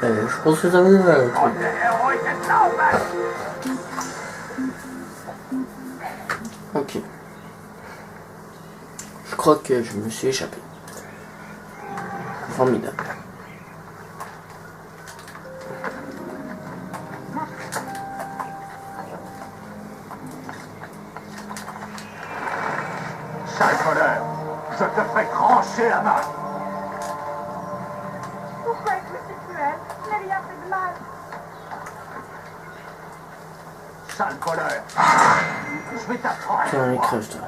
ihn. Je pense que ça veut dire un truc. Und er euch entlaufen. Ok. Je crois que je me suis échappé. Formidable. Sale voleur, je te ferai trancher la main. Pourquoi est-ce que c'est cruel? Je n'ai rien fait de mal. Sale voleur. Je vais t'apprendre. Tiens, crève-toi.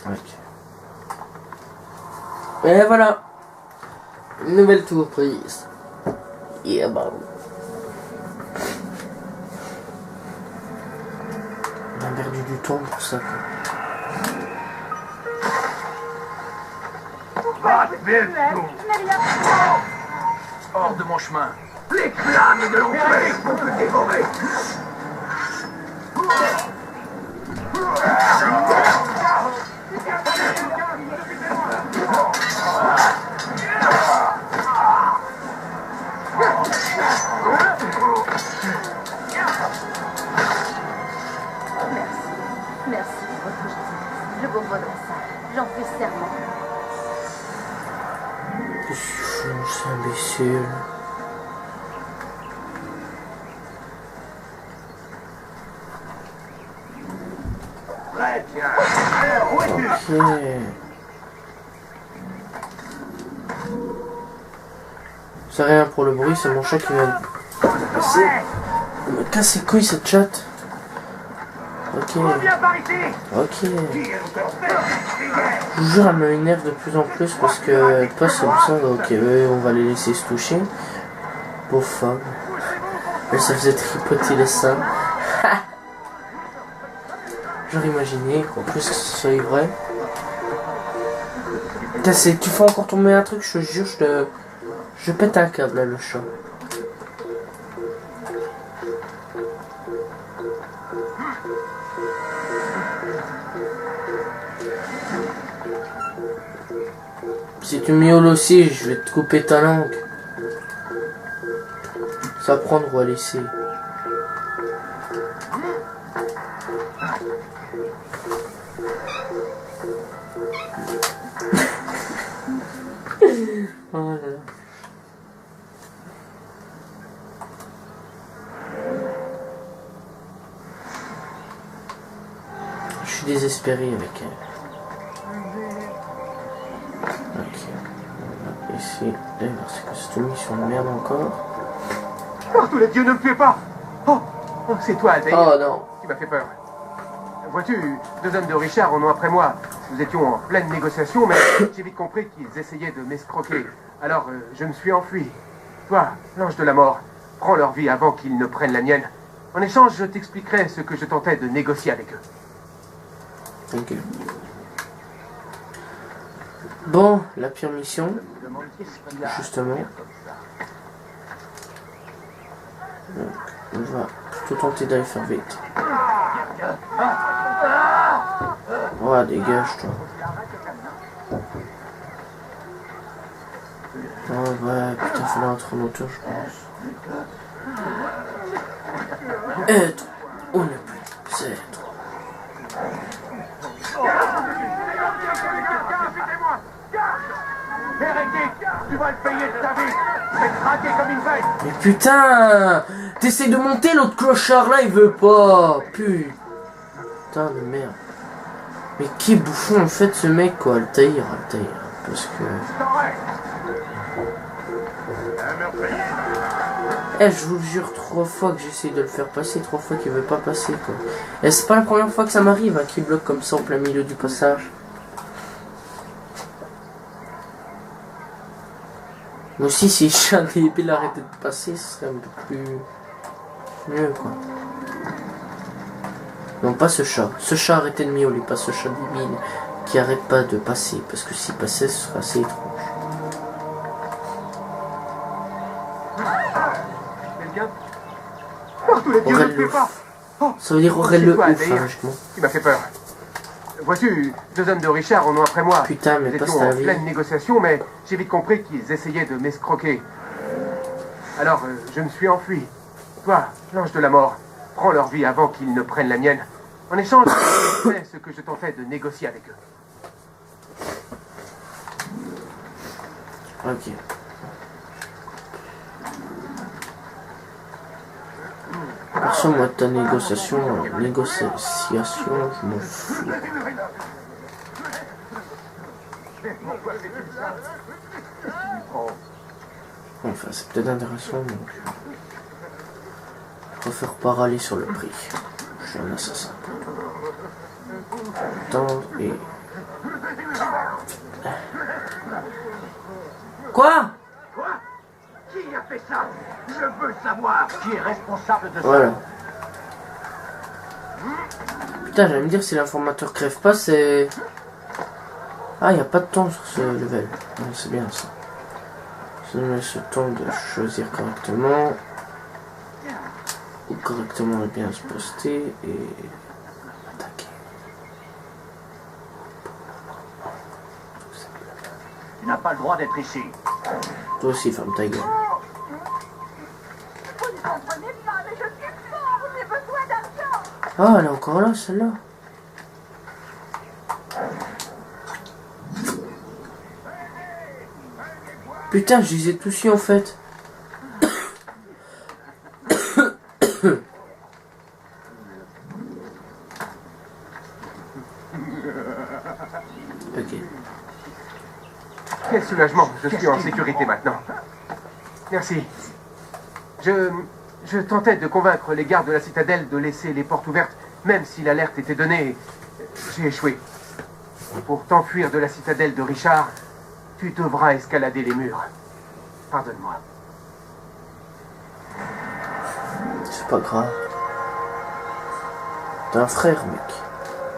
Ok. Et voilà. Une nouvelle tour prise. Yeah, bah. On a perdu du temps pour ça, quoi. Va te Cruel, faire je n'ai rien fait de mal. Hors de mon chemin. Les flammes de l'enfer vont te dévorer. Merci pour votre gentillesse. Je vous redonne ça. J'en fais serment. Qu'est-ce qu'ils font, c'est imbécile. Très bien. Alors, où es-tu? Ok. C'est rien pour le bruit, c'est mon chat qui vient me casser les couilles cette chatte. Ok. Reviens par ici. Ok. Qui est encore fait? Je vous jure, elle m'énerve de plus en plus parce que passe comme ça. Ok, on va les laisser se toucher. Pauvre femme. Elle se faisait tripoter les seins. J'aurais imaginé qu'en plus que ce soit vrai. Putain, tu fais encore tomber un truc, je te jure, je pète un câble là, le chat. Si tu miaules aussi, je vais te couper ta langue. Ça prendre ou à laisser. Oh là là. Je suis désespéré avec elle. Ok. Ici. D'ailleurs, c'est que cette mission de merde encore. Par tous les dieux, ne me tuez pas. Oh, c'est toi, Altaïr. Oh non. Tu m'as fait peur. Vois-tu, 2 hommes de Richard en ont après moi. Nous étions en pleine négociation, mais j'ai vite compris qu'ils essayaient de m'escroquer. Alors, je me suis enfui. Toi, l'ange de la mort, prends leur vie avant qu'ils ne prennent la mienne. En échange, je t'expliquerai ce que je tentais de négocier avec eux. Ok. Bon, la pire mission. Justement. Donc, on va plutôt tenter d'aller faire vite. Oh, dégage-toi. Oh ouais, putain, fallait entrer en moteur, je pense. Être ou ne plus être. Hérétique, tu vas le payer de ta vie. C'est craqué comme une bête. Mais putain, t'essayes de monter, l'autre clochard là, il veut pas. Putain de merde. Mais qui bouffon en fait ce mec quoi, Altaïr. Parce que... Eh, je vous jure 3 fois que j'essaie de le faire passer, 3 fois qu'il veut pas passer quoi. Et c'est pas la première fois que ça m'arrive, hein, qu'il bloque comme ça en plein milieu du passage. Moi aussi, si Chat et Épée l'arrêtait de passer, ce serait un peu plus... mieux quoi. Non, pas ce chat. Ce chat arrêtait de miauler, pas ce chat débile qui arrête pas de passer. Parce que s'il passait, ce serait assez étrange. Aurel le ouf. Ça veut dire Aurel le ouf, hein, logiquement. Tu m'as fait peur. Vois-tu, 2 hommes de Richard en ont après moi. Putain, mais Nous pas étions ta en vie. pleine négociation, mais j'ai vite compris qu'ils essayaient de m'escroquer. Alors, je me suis enfui. Toi, l'ange de la mort, prends leur vie avant qu'ils ne prennent la mienne. En échange, c'est ce que je tentais de négocier avec eux. Ok. Perso, moi, ta négociation, je m'en fous. Enfin, c'est peut-être intéressant, donc... Je préfère pas râler sur le prix. Je suis un assassin. Attends, et... Quoi? Quoi? Qui a fait ça? Je veux savoir qui est responsable de ça. Voilà. Putain, j'allais me dire si l'informateur crève pas, c'est... Ah, il n'y a pas de temps sur ce level. Ouais, c'est bien ça. Ça me laisse le temps de choisir correctement. Ou correctement bien se poster et attaquer. Tu n'as pas le droit d'être ici. Toi aussi, ferme ta gueule. Vous ne comprenez pas, mais je suis fort. J'ai besoin d'argent. Ah, elle est encore là, celle-là. Putain, je les ai tous eu en fait. Ok. Quel soulagement, je suis en sécurité maintenant. Merci. Je tentais de convaincre les gardes de la citadelle de laisser les portes ouvertes, même si l'alerte était donnée. J'ai échoué. Pour t'enfuir de la citadelle de Richard, tu devras escalader les murs. Pardonne-moi. C'est pas grave. T'as un frère, mec.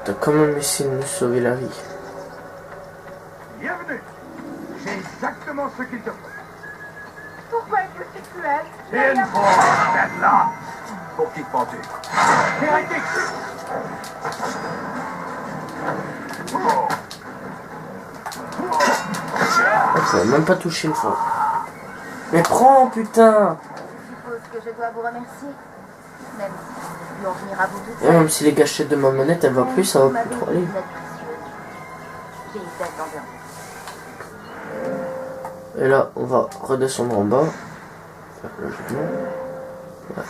T'as quand même essayé de nous sauver la vie. Bienvenue. J'ai exactement ce qu'il te faut. Pourquoi est-ce que c'est cruel? C'est une force, là. Pour qui te pendu? Hérétique. Ça va même pas toucher une fois. Mais prends, putain! Je suppose que je dois vous remercier. Même si l'on venir à bout de Et même si les gâchettes de ma manette, elle va plus, ça va plus trop aller. J'ai une tête envers vous. Et là, on va redescendre en bas. Logiquement. Ouais.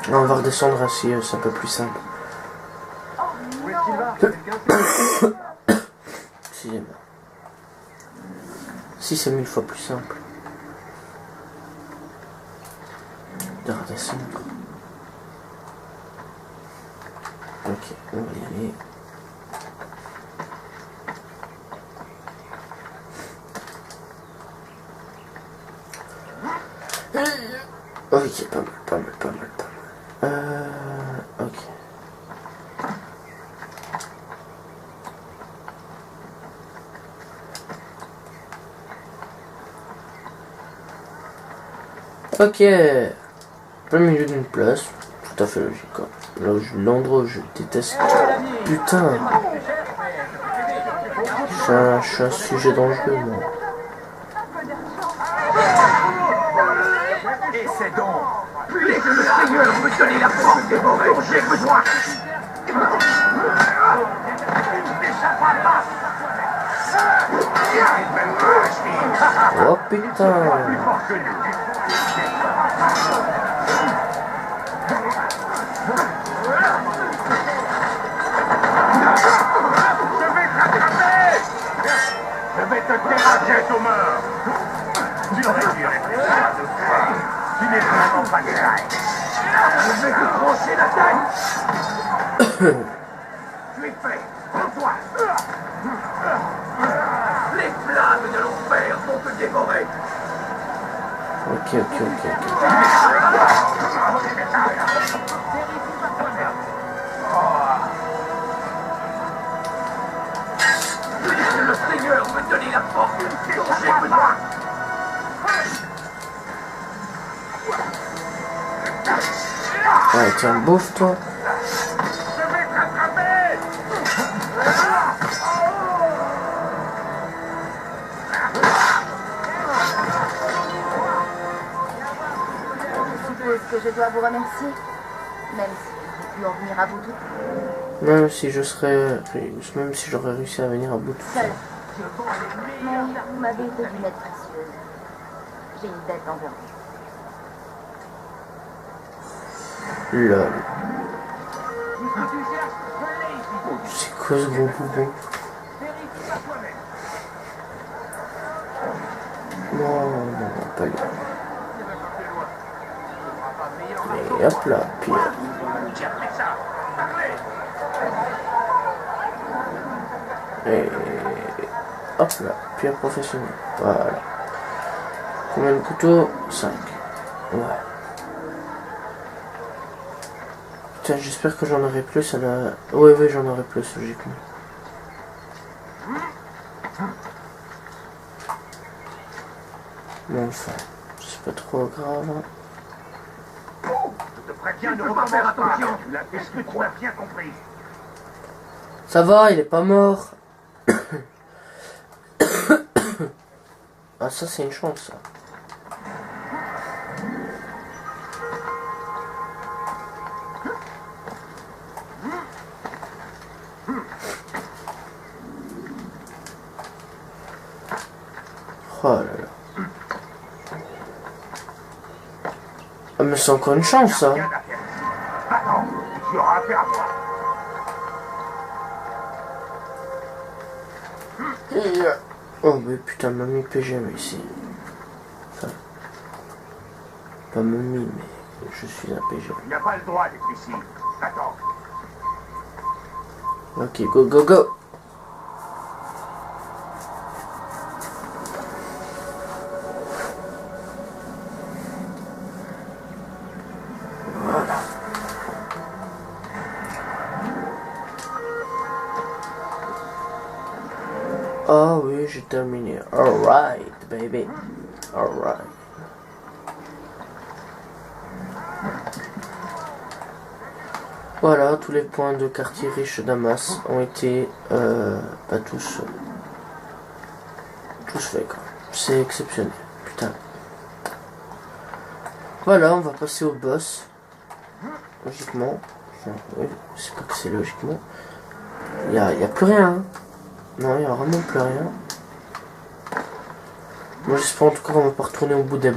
Là, on va redescendre ainsi, c'est un peu plus simple. Où est-ce qu'il va? Excusez-moi. Si, c'est 1000 fois plus simple. De redescendre. Ok, on va y aller. Ok, pas mal. Ok. Ok. Plein milieu d'une place. Tout à fait logique. Quoi. L'endroit où je déteste. Putain. Je suis un sujet dangereux, moi. Et c'est donc. Puisque le Seigneur me donner la force des mauvais dont j'ai besoin. Oh putain. Je vais te terrasser, Thomas. Tu aurais dû réfléchir à deux fois. Tu n'es vraiment pas grave. Je vais te trancher la tête. Tu es fait. Prends-toi. Les flammes de l'enfer vont te dévorer. Ok. Puisque le Seigneur me donner la force dont j'ai besoin. Ouais, tiens, bouffe toi. Je vais te rattraper. Je suppose que je dois vous remercier. Même si j'ai pu en venir à bout de Même si j'aurais réussi à venir à bout de seul. Mais vous m'avez été d'une aide précieuse. J'ai une dette envers vous. lol. C'est quoi ce gros poupon? Non, pas lui. Et hop là, puis et hop là, pierre professionnelle. Voilà. Combien de couteaux? 5. Ouais. Putain, j'espère que j'en aurai plus à la... Oui, j'en aurai plus, logiquement. Mais enfin, c'est pas trop grave. Je te préviens de recommence pas. Est-ce que tu as bien compris? Ça va, il est pas mort. Ah, ça, c'est une chance, ça. c'est encore une chance, ça. Rien à faire. Attends, tu auras affaire à moi. Oh, mais putain, mamie PGM ici. Enfin, pas mamie, mais je suis un PGM. Tu n'as pas le droit d'être ici. Attends. Ok, go, go, go. Voilà. Oh oui, j'ai terminé. Alright, baby. Alright. Voilà, tous les points de quartier riche d'Amas ont été pas tous faits quoi. C'est exceptionnel, putain. Voilà, on va passer au boss. Logiquement. Enfin, oui, c'est pas que c'est logiquement. Y a plus rien. Hein. Non, il n'y a vraiment plus rien. Moi j'espère en tout cas qu'on va pas retourner au bout de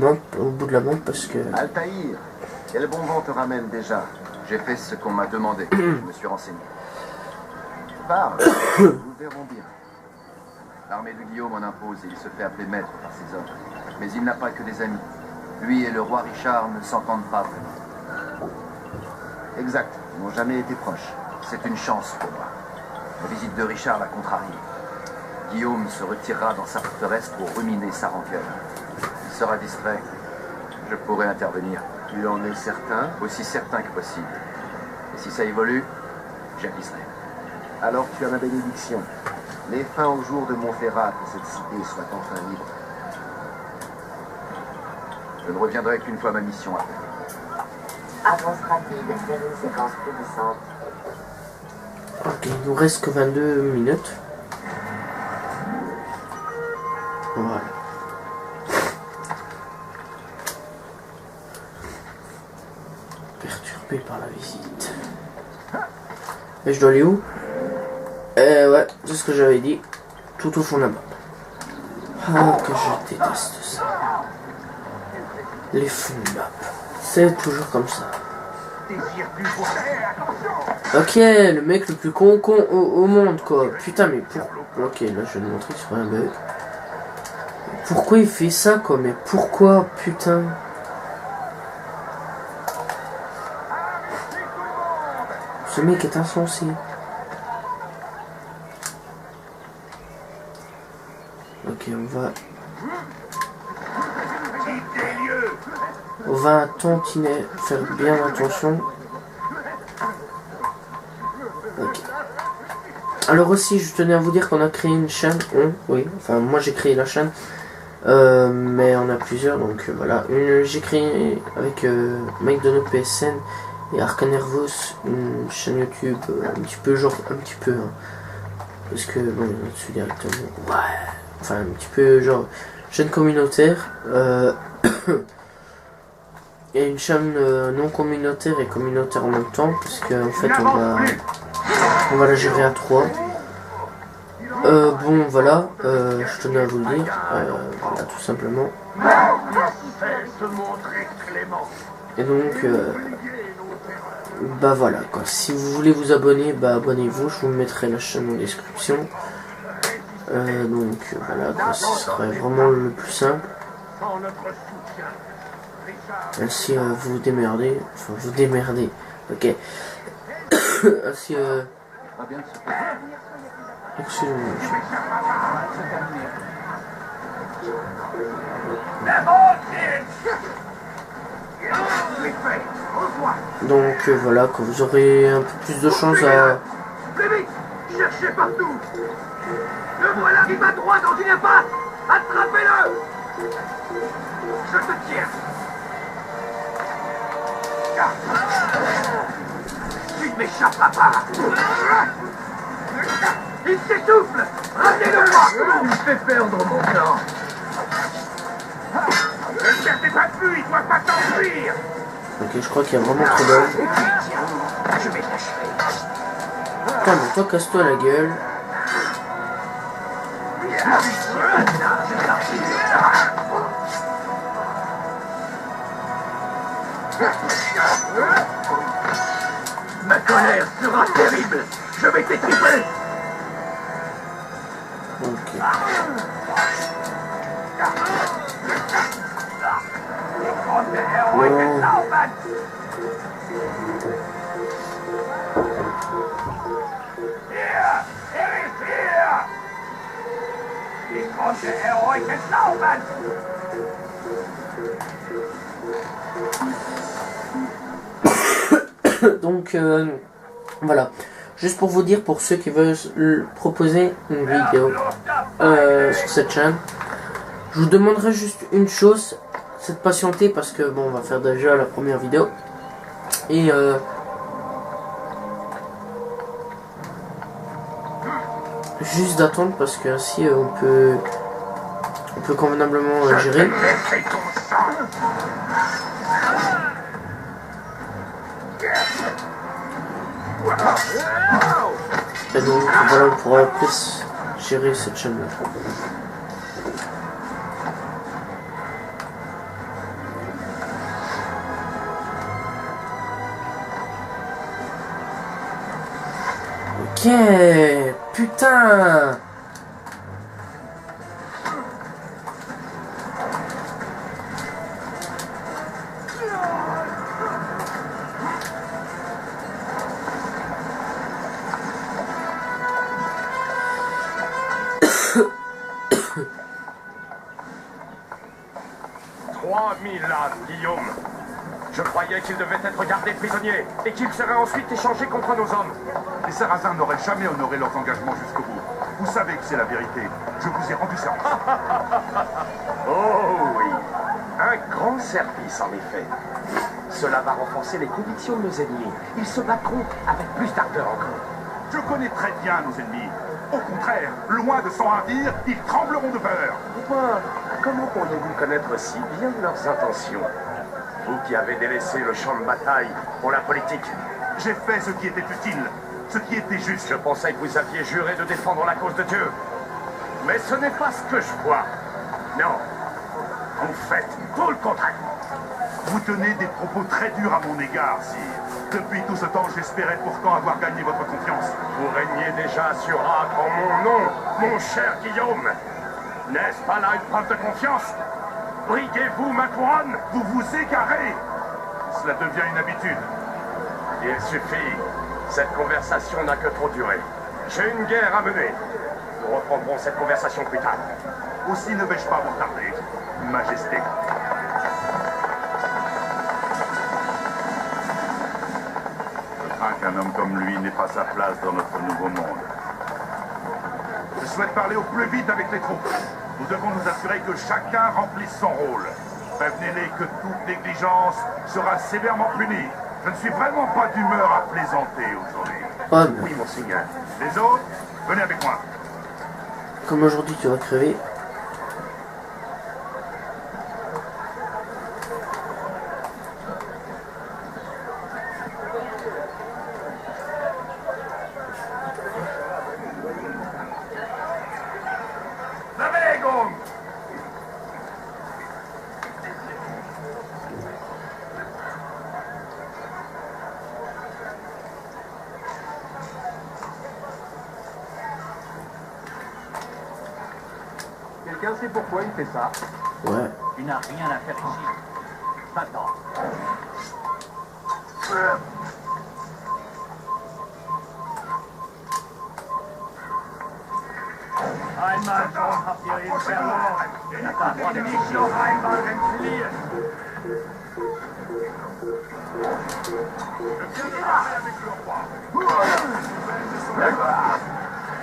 la map parce que... Altaïr, quel bon vent te ramène déjà? J'ai fait ce qu'on m'a demandé. Je me suis renseigné. Parle, nous verrons bien. L'armée de Guillaume en impose et il se fait appeler maître par ses hommes. Mais il n'a pas que des amis. Lui et le roi Richard ne s'entendent pas vraiment. Exact, ils n'ont jamais été proches. C'est une chance pour moi. La visite de Richard l'a contrarié. Guillaume se retirera dans sa forteresse pour ruminer sa rancœur. Il sera distrait. Je pourrai intervenir. Tu en es certain? Aussi certain que possible. Et si ça évolue, j'aviserai. Alors tu as ma bénédiction. Mets fin au jour de Montferrat, que cette cité soit enfin libre. Je ne reviendrai qu'une fois ma mission accomplie. Avance rapide vers une séquence plus puissante. Ok, il nous reste que 22 minutes. Voilà. Perturbé par la visite. Et je dois aller où? Ouais, c'est ce que j'avais dit. Tout au fond de la map. Ah, que je déteste ça. Les fonds de map. C'est toujours comme ça. Désire plus pour attention. Ok, le mec le plus con au monde, quoi. Putain, mais pour... Ok, là, je vais te montrer sur un bug. Pourquoi il fait ça, quoi? Mais pourquoi, putain? Ce mec est insensé. Ok, on va tantiner, faire bien attention. Ok. Alors aussi, je tenais à vous dire qu'on a créé une chaîne. Oui, enfin moi j'ai créé la chaîne. Mais on a plusieurs, donc voilà. J'ai créé avec Mike de notre PSN et Arcanervos une chaîne YouTube un petit peu hein, parce que bon, il y en a dessus directement. Ouais. Enfin un petit peu genre chaîne communautaire. Et une chaîne non communautaire et communautaire en même temps, parce qu'en fait on va la gérer à 3. Bon voilà, je tenais à vous le dire, voilà tout simplement. Et donc bah voilà quoi, si vous voulez vous abonner, bah abonnez-vous, je vous mettrai la chaîne en description. Donc voilà quoi, ce serait vraiment le plus simple. Ainsi vous vous démerdez, enfin vous démerdez, ok. Ainsi excusez-moi. Donc voilà, que vous aurez un peu plus de chance à... Plus vite, cherchez partout. Le voilà qui va droit dans une impasse. Attrapez-le. Je te tiens. Tu ne m'échapperas pas. Il s'essouffle. Ramenez-le-moi. Il me fait perdre mon temps. Ne cherchez pas plus, il doit pas t'enfuir. Ok, je crois qu'il y a vraiment trop d'hommes. Je vais t'achever. Putain, mais toi, casse-toi la gueule. sera terrible. Je vais t'étriper. Ok. Donc voilà, juste pour vous dire, pour ceux qui veulent proposer une vidéo sur cette chaîne, je vous demanderai juste une chose, c'est de patienter parce que bon, on va faire déjà la première vidéo et juste d'attendre parce que ainsi on peut convenablement gérer. Et donc voilà, on pourra plus gérer cette chaîne là. Ok, putain. Guillaume. Je croyais qu'il devait être gardé prisonnier et qu'il serait ensuite échangé contre nos hommes. Les Sarrasins n'auraient jamais honoré leurs engagements jusqu'au bout. Vous savez que c'est la vérité. Je vous ai rendu service. Oh oui, un grand service en effet. Cela va renforcer les convictions de nos ennemis. Ils se battront avec plus d'ardeur encore. Je connais très bien nos ennemis. Au contraire, loin de s'enhardir, ils trembleront de peur. Dites-moi, comment pourriez-vous connaître si bien leurs intentions? Vous qui avez délaissé le champ de bataille pour la politique. J'ai fait ce qui était utile, ce qui était juste. Je pensais que vous aviez juré de défendre la cause de Dieu. Mais ce n'est pas ce que je vois. Non, vous faites tout le contraire. Vous tenez des propos très durs à mon égard, sire. Depuis tout ce temps, j'espérais pourtant avoir gagné votre confiance. Vous régnez déjà sur Acre en mon nom, mon cher Guillaume. N'est-ce pas là une preuve de confiance? Briguez-vous ma couronne? Vous vous égarez. Cela devient une habitude. Il suffit. Cette conversation n'a que trop duré. J'ai une guerre à mener. Nous reprendrons cette conversation plus tard. Aussi ne vais-je pas vous tarder, Majesté. Je crains qu'un homme comme lui n'ait pas sa place dans notre nouveau monde. Je souhaite parler au plus vite avec les troupes. Nous devons nous assurer que chacun remplisse son rôle. Prévenez-les que toute négligence sera sévèrement punie. Je ne suis vraiment pas d'humeur à plaisanter aujourd'hui. Ouais, Oui, monseigneur. Les autres, venez avec moi. comme aujourd'hui tu vas crever. Quelqu'un sait pourquoi il fait ça? Ouais. Tu n'as rien à faire ici. Va-t'en. Einmal schon habt ihr ihn verloren. Davon nicht noch einmal entfliehen.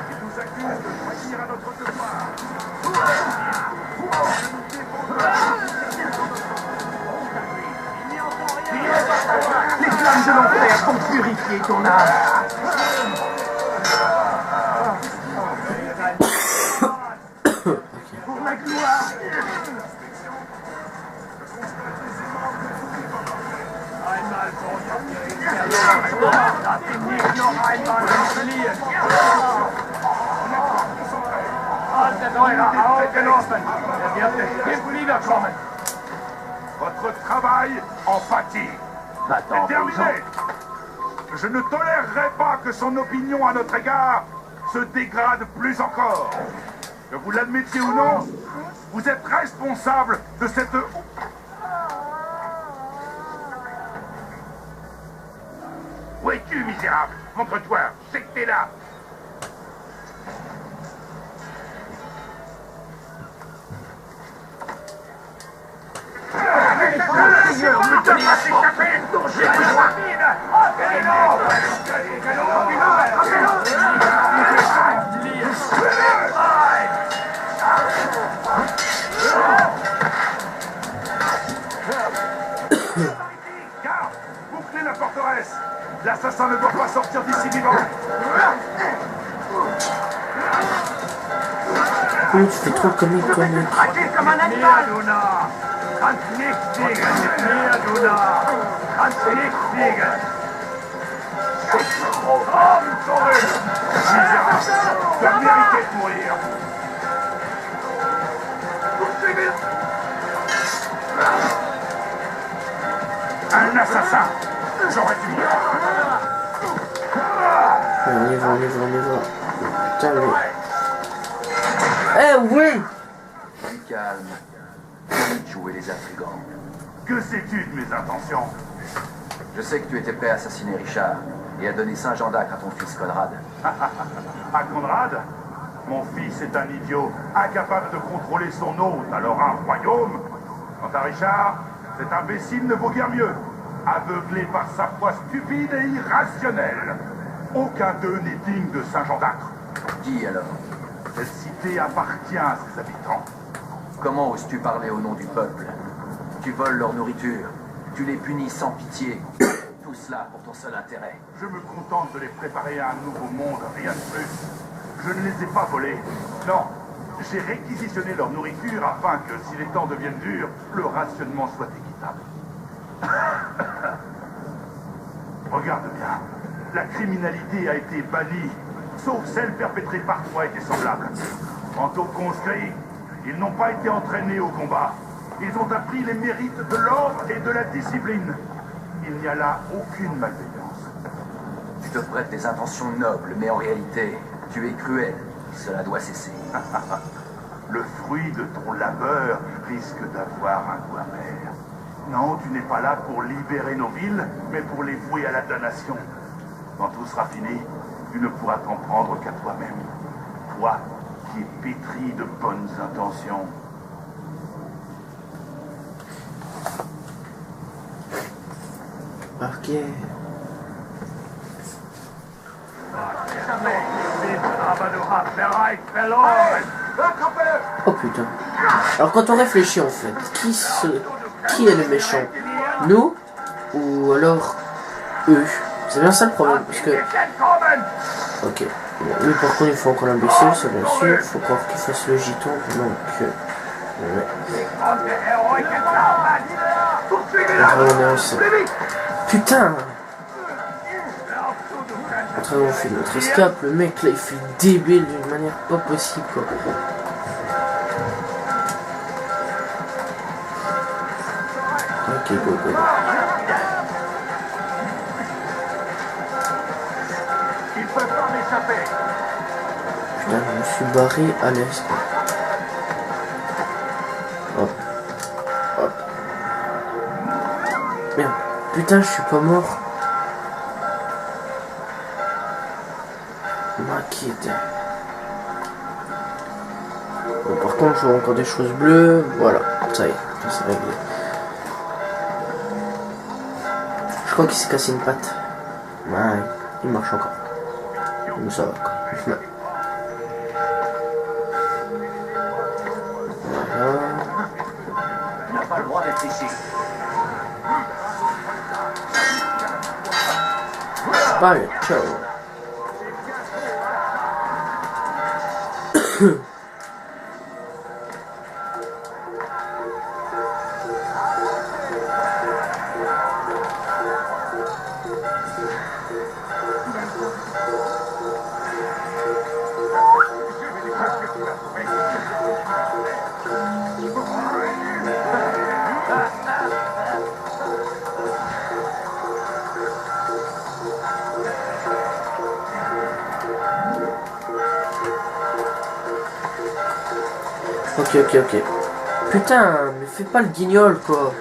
Il nous accuse de trahir à notre devoir. Les flammes de l'enfer vont purifier ton âme. Pour la gloire. Einmal schon habt ihr ihn verloren. Lass ihn nicht noch einmal entfliehen. Haltet eure Augen offen. Er wird bestimmt wiederkommen. Votre travail en pâtit. Va-t'en, C'est terminé. Je ne tolérerai pas que son opinion à notre égard se dégrade plus encore. Que vous l'admettiez ou non, vous êtes responsable de cette... Où es-tu, misérable? Montre-toi, je sais que t'es là. Garde, bouclez la forteresse. L'assassin ne doit pas sortir d'ici vivant. Oui, tu fais trop le comique, toi, mec. Agis comme un animal. Tu as mérité de mourir. Un assassin. J'aurais dû. On y va, on y va, on y va. Putain, mais... Eh oui! Du calme. Jouer les intrigants. Que sais-tu de mes intentions? Je sais que tu étais prêt à assassiner Richard et à donner Saint-Jean d'Acre à ton fils Conrad. À Conrad? Mon fils est un idiot, incapable de contrôler son hôte, alors un royaume. Quant à Richard, cet imbécile ne vaut guère mieux. Aveuglé par sa foi stupide et irrationnelle. Aucun d'eux n'est digne de Saint-Jean d'Acre. Qui alors? Cette cité appartient à ses habitants. Comment oses-tu parler au nom du peuple? Tu voles leur nourriture, tu les punis sans pitié. Tout cela pour ton seul intérêt. Je me contente de les préparer à un nouveau monde, rien de plus. Je ne les ai pas volés. Non, j'ai réquisitionné leur nourriture afin que, si les temps deviennent durs, le rationnement soit équitable. Regarde bien, la criminalité a été bannie, sauf celle perpétrée par toi et tes semblables. Quant aux conscrits, ils n'ont pas été entraînés au combat. Ils ont appris les mérites de l'ordre et de la discipline. Il n'y a là aucune malveillance. Tu te prêtes des intentions nobles, mais en réalité, tu es cruel. Cela doit cesser. Le fruit de ton labeur risque d'avoir un goût amer. Non, tu n'es pas là pour libérer nos villes, mais pour les vouer à la damnation. Quand tout sera fini, tu ne pourras t'en prendre qu'à toi-même. Toi, qui es pétri de bonnes intentions. Ok. Oh putain. Alors quand on réfléchit en fait, qui est le méchant? Nous? Ou alors eux? C'est bien ça le problème, parce que... Ok. Bon, lui par contre il faut encore l'imbécile, ça bien sûr. Il faut encore qu'il fasse le giton, donc... Ouais. On est ensemble. Putain! Après on fait notre escape, le mec là il fait débile d'une manière pas possible quoi. Ok, go, go. Ils peuvent pas m'échapper. Putain, je me suis barré à l'est. Hop. Hop. Merde. Putain, je suis pas mort. M'inquiète. Bon, par contre, je vois encore des choses bleues. Voilà, ça y est, ça c'est réglé. Je crois qu'il s'est cassé une patte. Ouais, il marche encore. Mais ça va quoi. Voilà. Tu n'as pas le droit d'être ici. Allez, ciao. Ok. Putain, mais fais pas le guignol, quoi.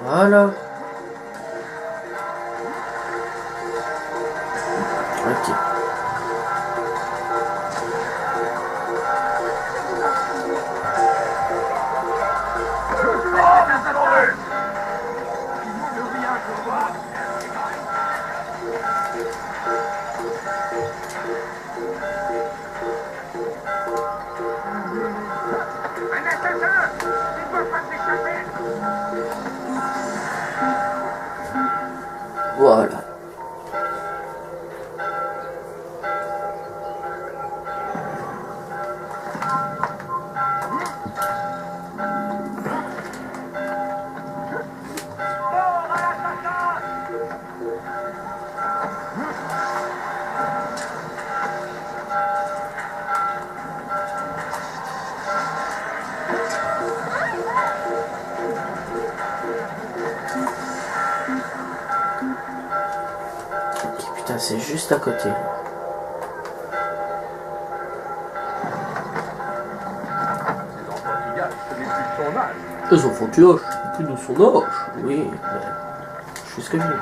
Voilà. Ok. Un assassin! Il doit pas s'échapper! Voilà. Ok, putain, c'est juste à côté. Les enfantillages, plus de son âge. Oui, mais je suis ce que je veux.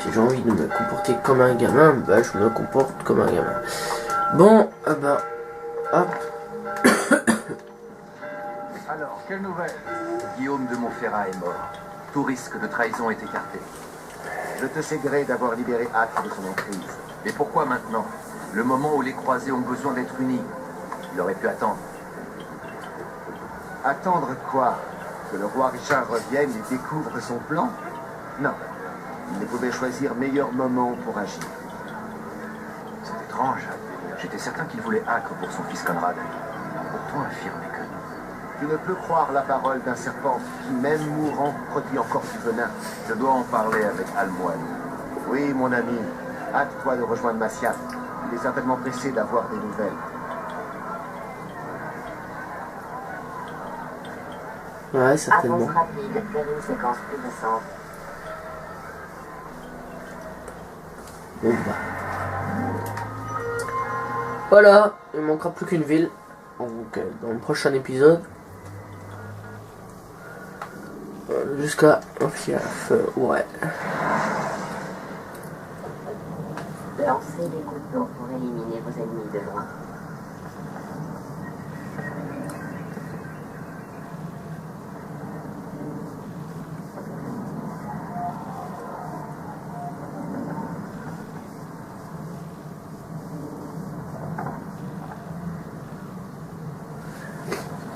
Si j'ai envie de me comporter comme un gamin, bah je me comporte comme un gamin. Bon, ah bah, hop. Alors, quelle nouvelle? Guillaume de Montferrat est mort. Tout risque de trahison est écarté. Je te sais gré d'avoir libéré Acte de son emprise. Mais pourquoi maintenant? Le moment où les croisés ont besoin d'être unis. Il aurait pu attendre. Attendre quoi? Que le roi Richard revienne et découvre son plan? Non. Il ne pouvait choisir meilleur moment pour agir. C'est étrange. J'étais certain qu'il voulait Acre pour son fils Conrad. Pourtant affirmer que non. Tu ne peux croire la parole d'un serpent qui, même mourant, produit encore du venin. Je dois en parler avec Almoine. Oui, mon ami. Hâte-toi de rejoindre Massiat. Il est certainement pressé d'avoir des nouvelles. Ouais, certainement. Avance rapide vers une séquence plus récente. Bon bah. Voilà, il manquera plus qu'une ville. Donc dans le prochain épisode. Jusqu'à Fiaf, ouais. Lancez des coups d'eau pour éliminer vos ennemis de loin.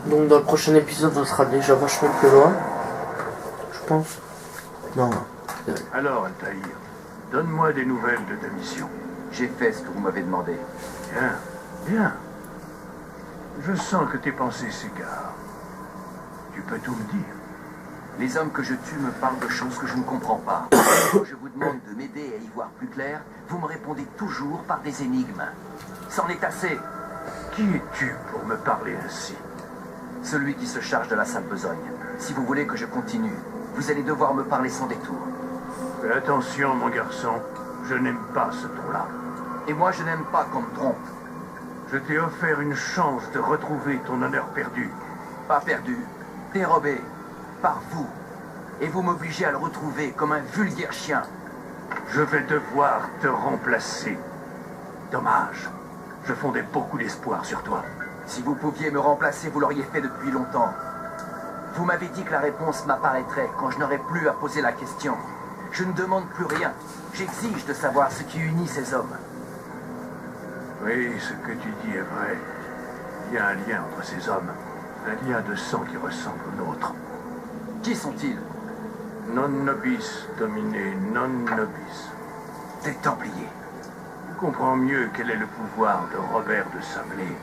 Donc dans le prochain épisode, on sera déjà vachement plus loin. Je pense. Non. Alors, Altaïr, donne-moi des nouvelles de ta mission. J'ai fait ce que vous m'avez demandé. Bien. Je sens que tes pensées s'égarent. Tu peux tout me dire. Les hommes que je tue me parlent de choses que je ne comprends pas. Quand je vous demande de m'aider à y voir plus clair, vous me répondez toujours par des énigmes. C'en est assez. Qui es-tu pour me parler ainsi? Celui qui se charge de la sale besogne. Si vous voulez que je continue, vous allez devoir me parler sans détour. Fais attention, mon garçon. Je n'aime pas ce ton-là. Et moi, je n'aime pas qu'on me trompe. Je t'ai offert une chance de retrouver ton honneur perdu. Pas perdu, dérobé, par vous. Et vous m'obligez à le retrouver comme un vulgaire chien. Je vais devoir te remplacer. Dommage. Je fondais beaucoup d'espoir sur toi. Si vous pouviez me remplacer, vous l'auriez fait depuis longtemps. Vous m'avez dit que la réponse m'apparaîtrait quand je n'aurais plus à poser la question. Je ne demande plus rien. J'exige de savoir ce qui unit ces hommes. Oui, ce que tu dis est vrai. Il y a un lien entre ces hommes. Un lien de sang qui ressemble au nôtre. Qui sont-ils? Non nobis, dominé, non nobis. Des Templiers. Tu comprends mieux quel est le pouvoir de Robert de Sablé.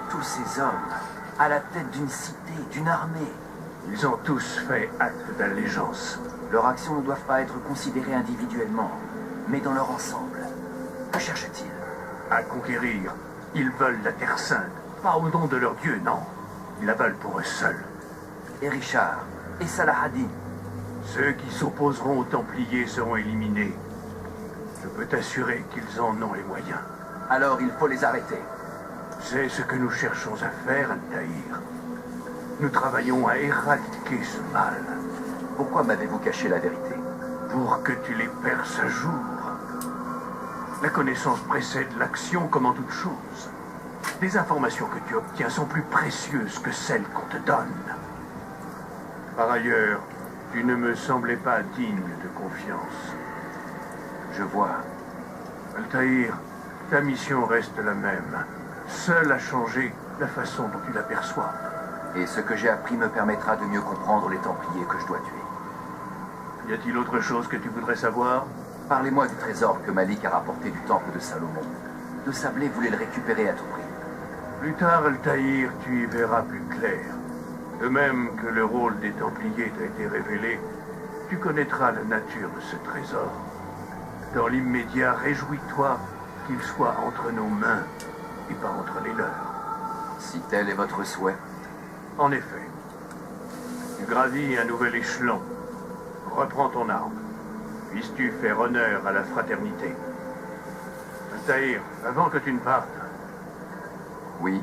Tous ces hommes, à la tête d'une cité, d'une armée. Ils ont tous fait acte d'allégeance. Leurs actions ne doivent pas être considérées individuellement, mais dans leur ensemble. Que cherchent-ils? À conquérir, ils veulent la Terre Sainte. Pas au nom de leur Dieu, non. Ils la veulent pour eux seuls. Et Richard, et Salahadin. Ceux qui s'opposeront aux Templiers seront éliminés. Je peux t'assurer qu'ils en ont les moyens. Alors il faut les arrêter. C'est ce que nous cherchons à faire, Altaïr. Nous travaillons à éradiquer ce mal. Pourquoi m'avez-vous caché la vérité? Pour que tu les perces à jour. La connaissance précède l'action comme en toute chose. Les informations que tu obtiens sont plus précieuses que celles qu'on te donne. Par ailleurs, tu ne me semblais pas digne de confiance. Je vois. Altaïr, ta mission reste la même. Seule a changé la façon dont tu l'aperçois. Et ce que j'ai appris me permettra de mieux comprendre les Templiers que je dois tuer. Y a-t-il autre chose que tu voudrais savoir? Parlez-moi du trésor que Malik a rapporté du temple de Salomon. De Sablé voulait le récupérer à tout prix. Plus tard, Altaïr, tu y verras plus clair. De même que le rôle des Templiers t'a été révélé, tu connaîtras la nature de ce trésor. Dans l'immédiat, réjouis-toi qu'il soit entre nos mains et pas entre les leurs. Si tel est votre souhait. En effet. Tu gravis un nouvel échelon. Reprends ton arme. Puisses-tu faire honneur à la fraternité. Altaïr, avant que tu ne partes, Oui,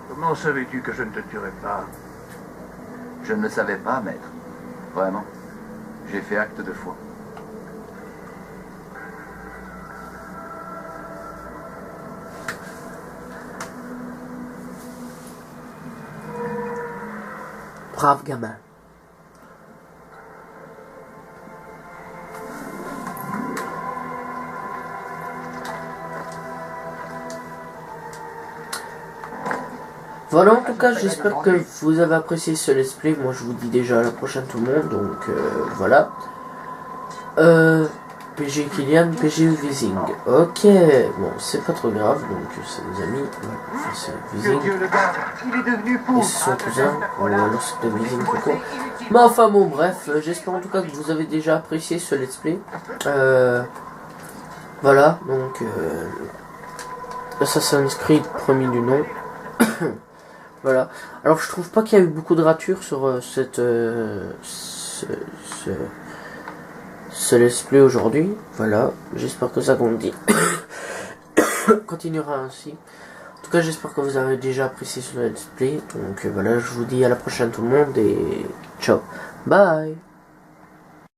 comment savais-tu que je ne te tuerais pas? je ne le savais pas, maître. Vraiment. J'ai fait acte de foi. Brave gamin. Voilà, en tout cas, j'espère que vous avez apprécié ce let's play. Moi, je vous dis déjà à la prochaine tout le monde. Donc, voilà. PG Kylian, PG Vising. Ok, bon, c'est pas trop grave. Donc, c'est des amis. Ouais, enfin, c'est Vising. Et c'est son cousin. Ou alors c'est de Vising tout court. Mais enfin, bon, bref. J'espère en tout cas que vous avez déjà apprécié ce let's play. Voilà, donc. Assassin's Creed, premier du nom. Voilà. Alors je trouve pas qu'il y a eu beaucoup de ratures sur ce let's play aujourd'hui. Voilà. J'espère que ça continuera ainsi. En tout cas, j'espère que vous avez déjà apprécié ce let's play. Donc voilà, je vous dis à la prochaine tout le monde et ciao. Bye.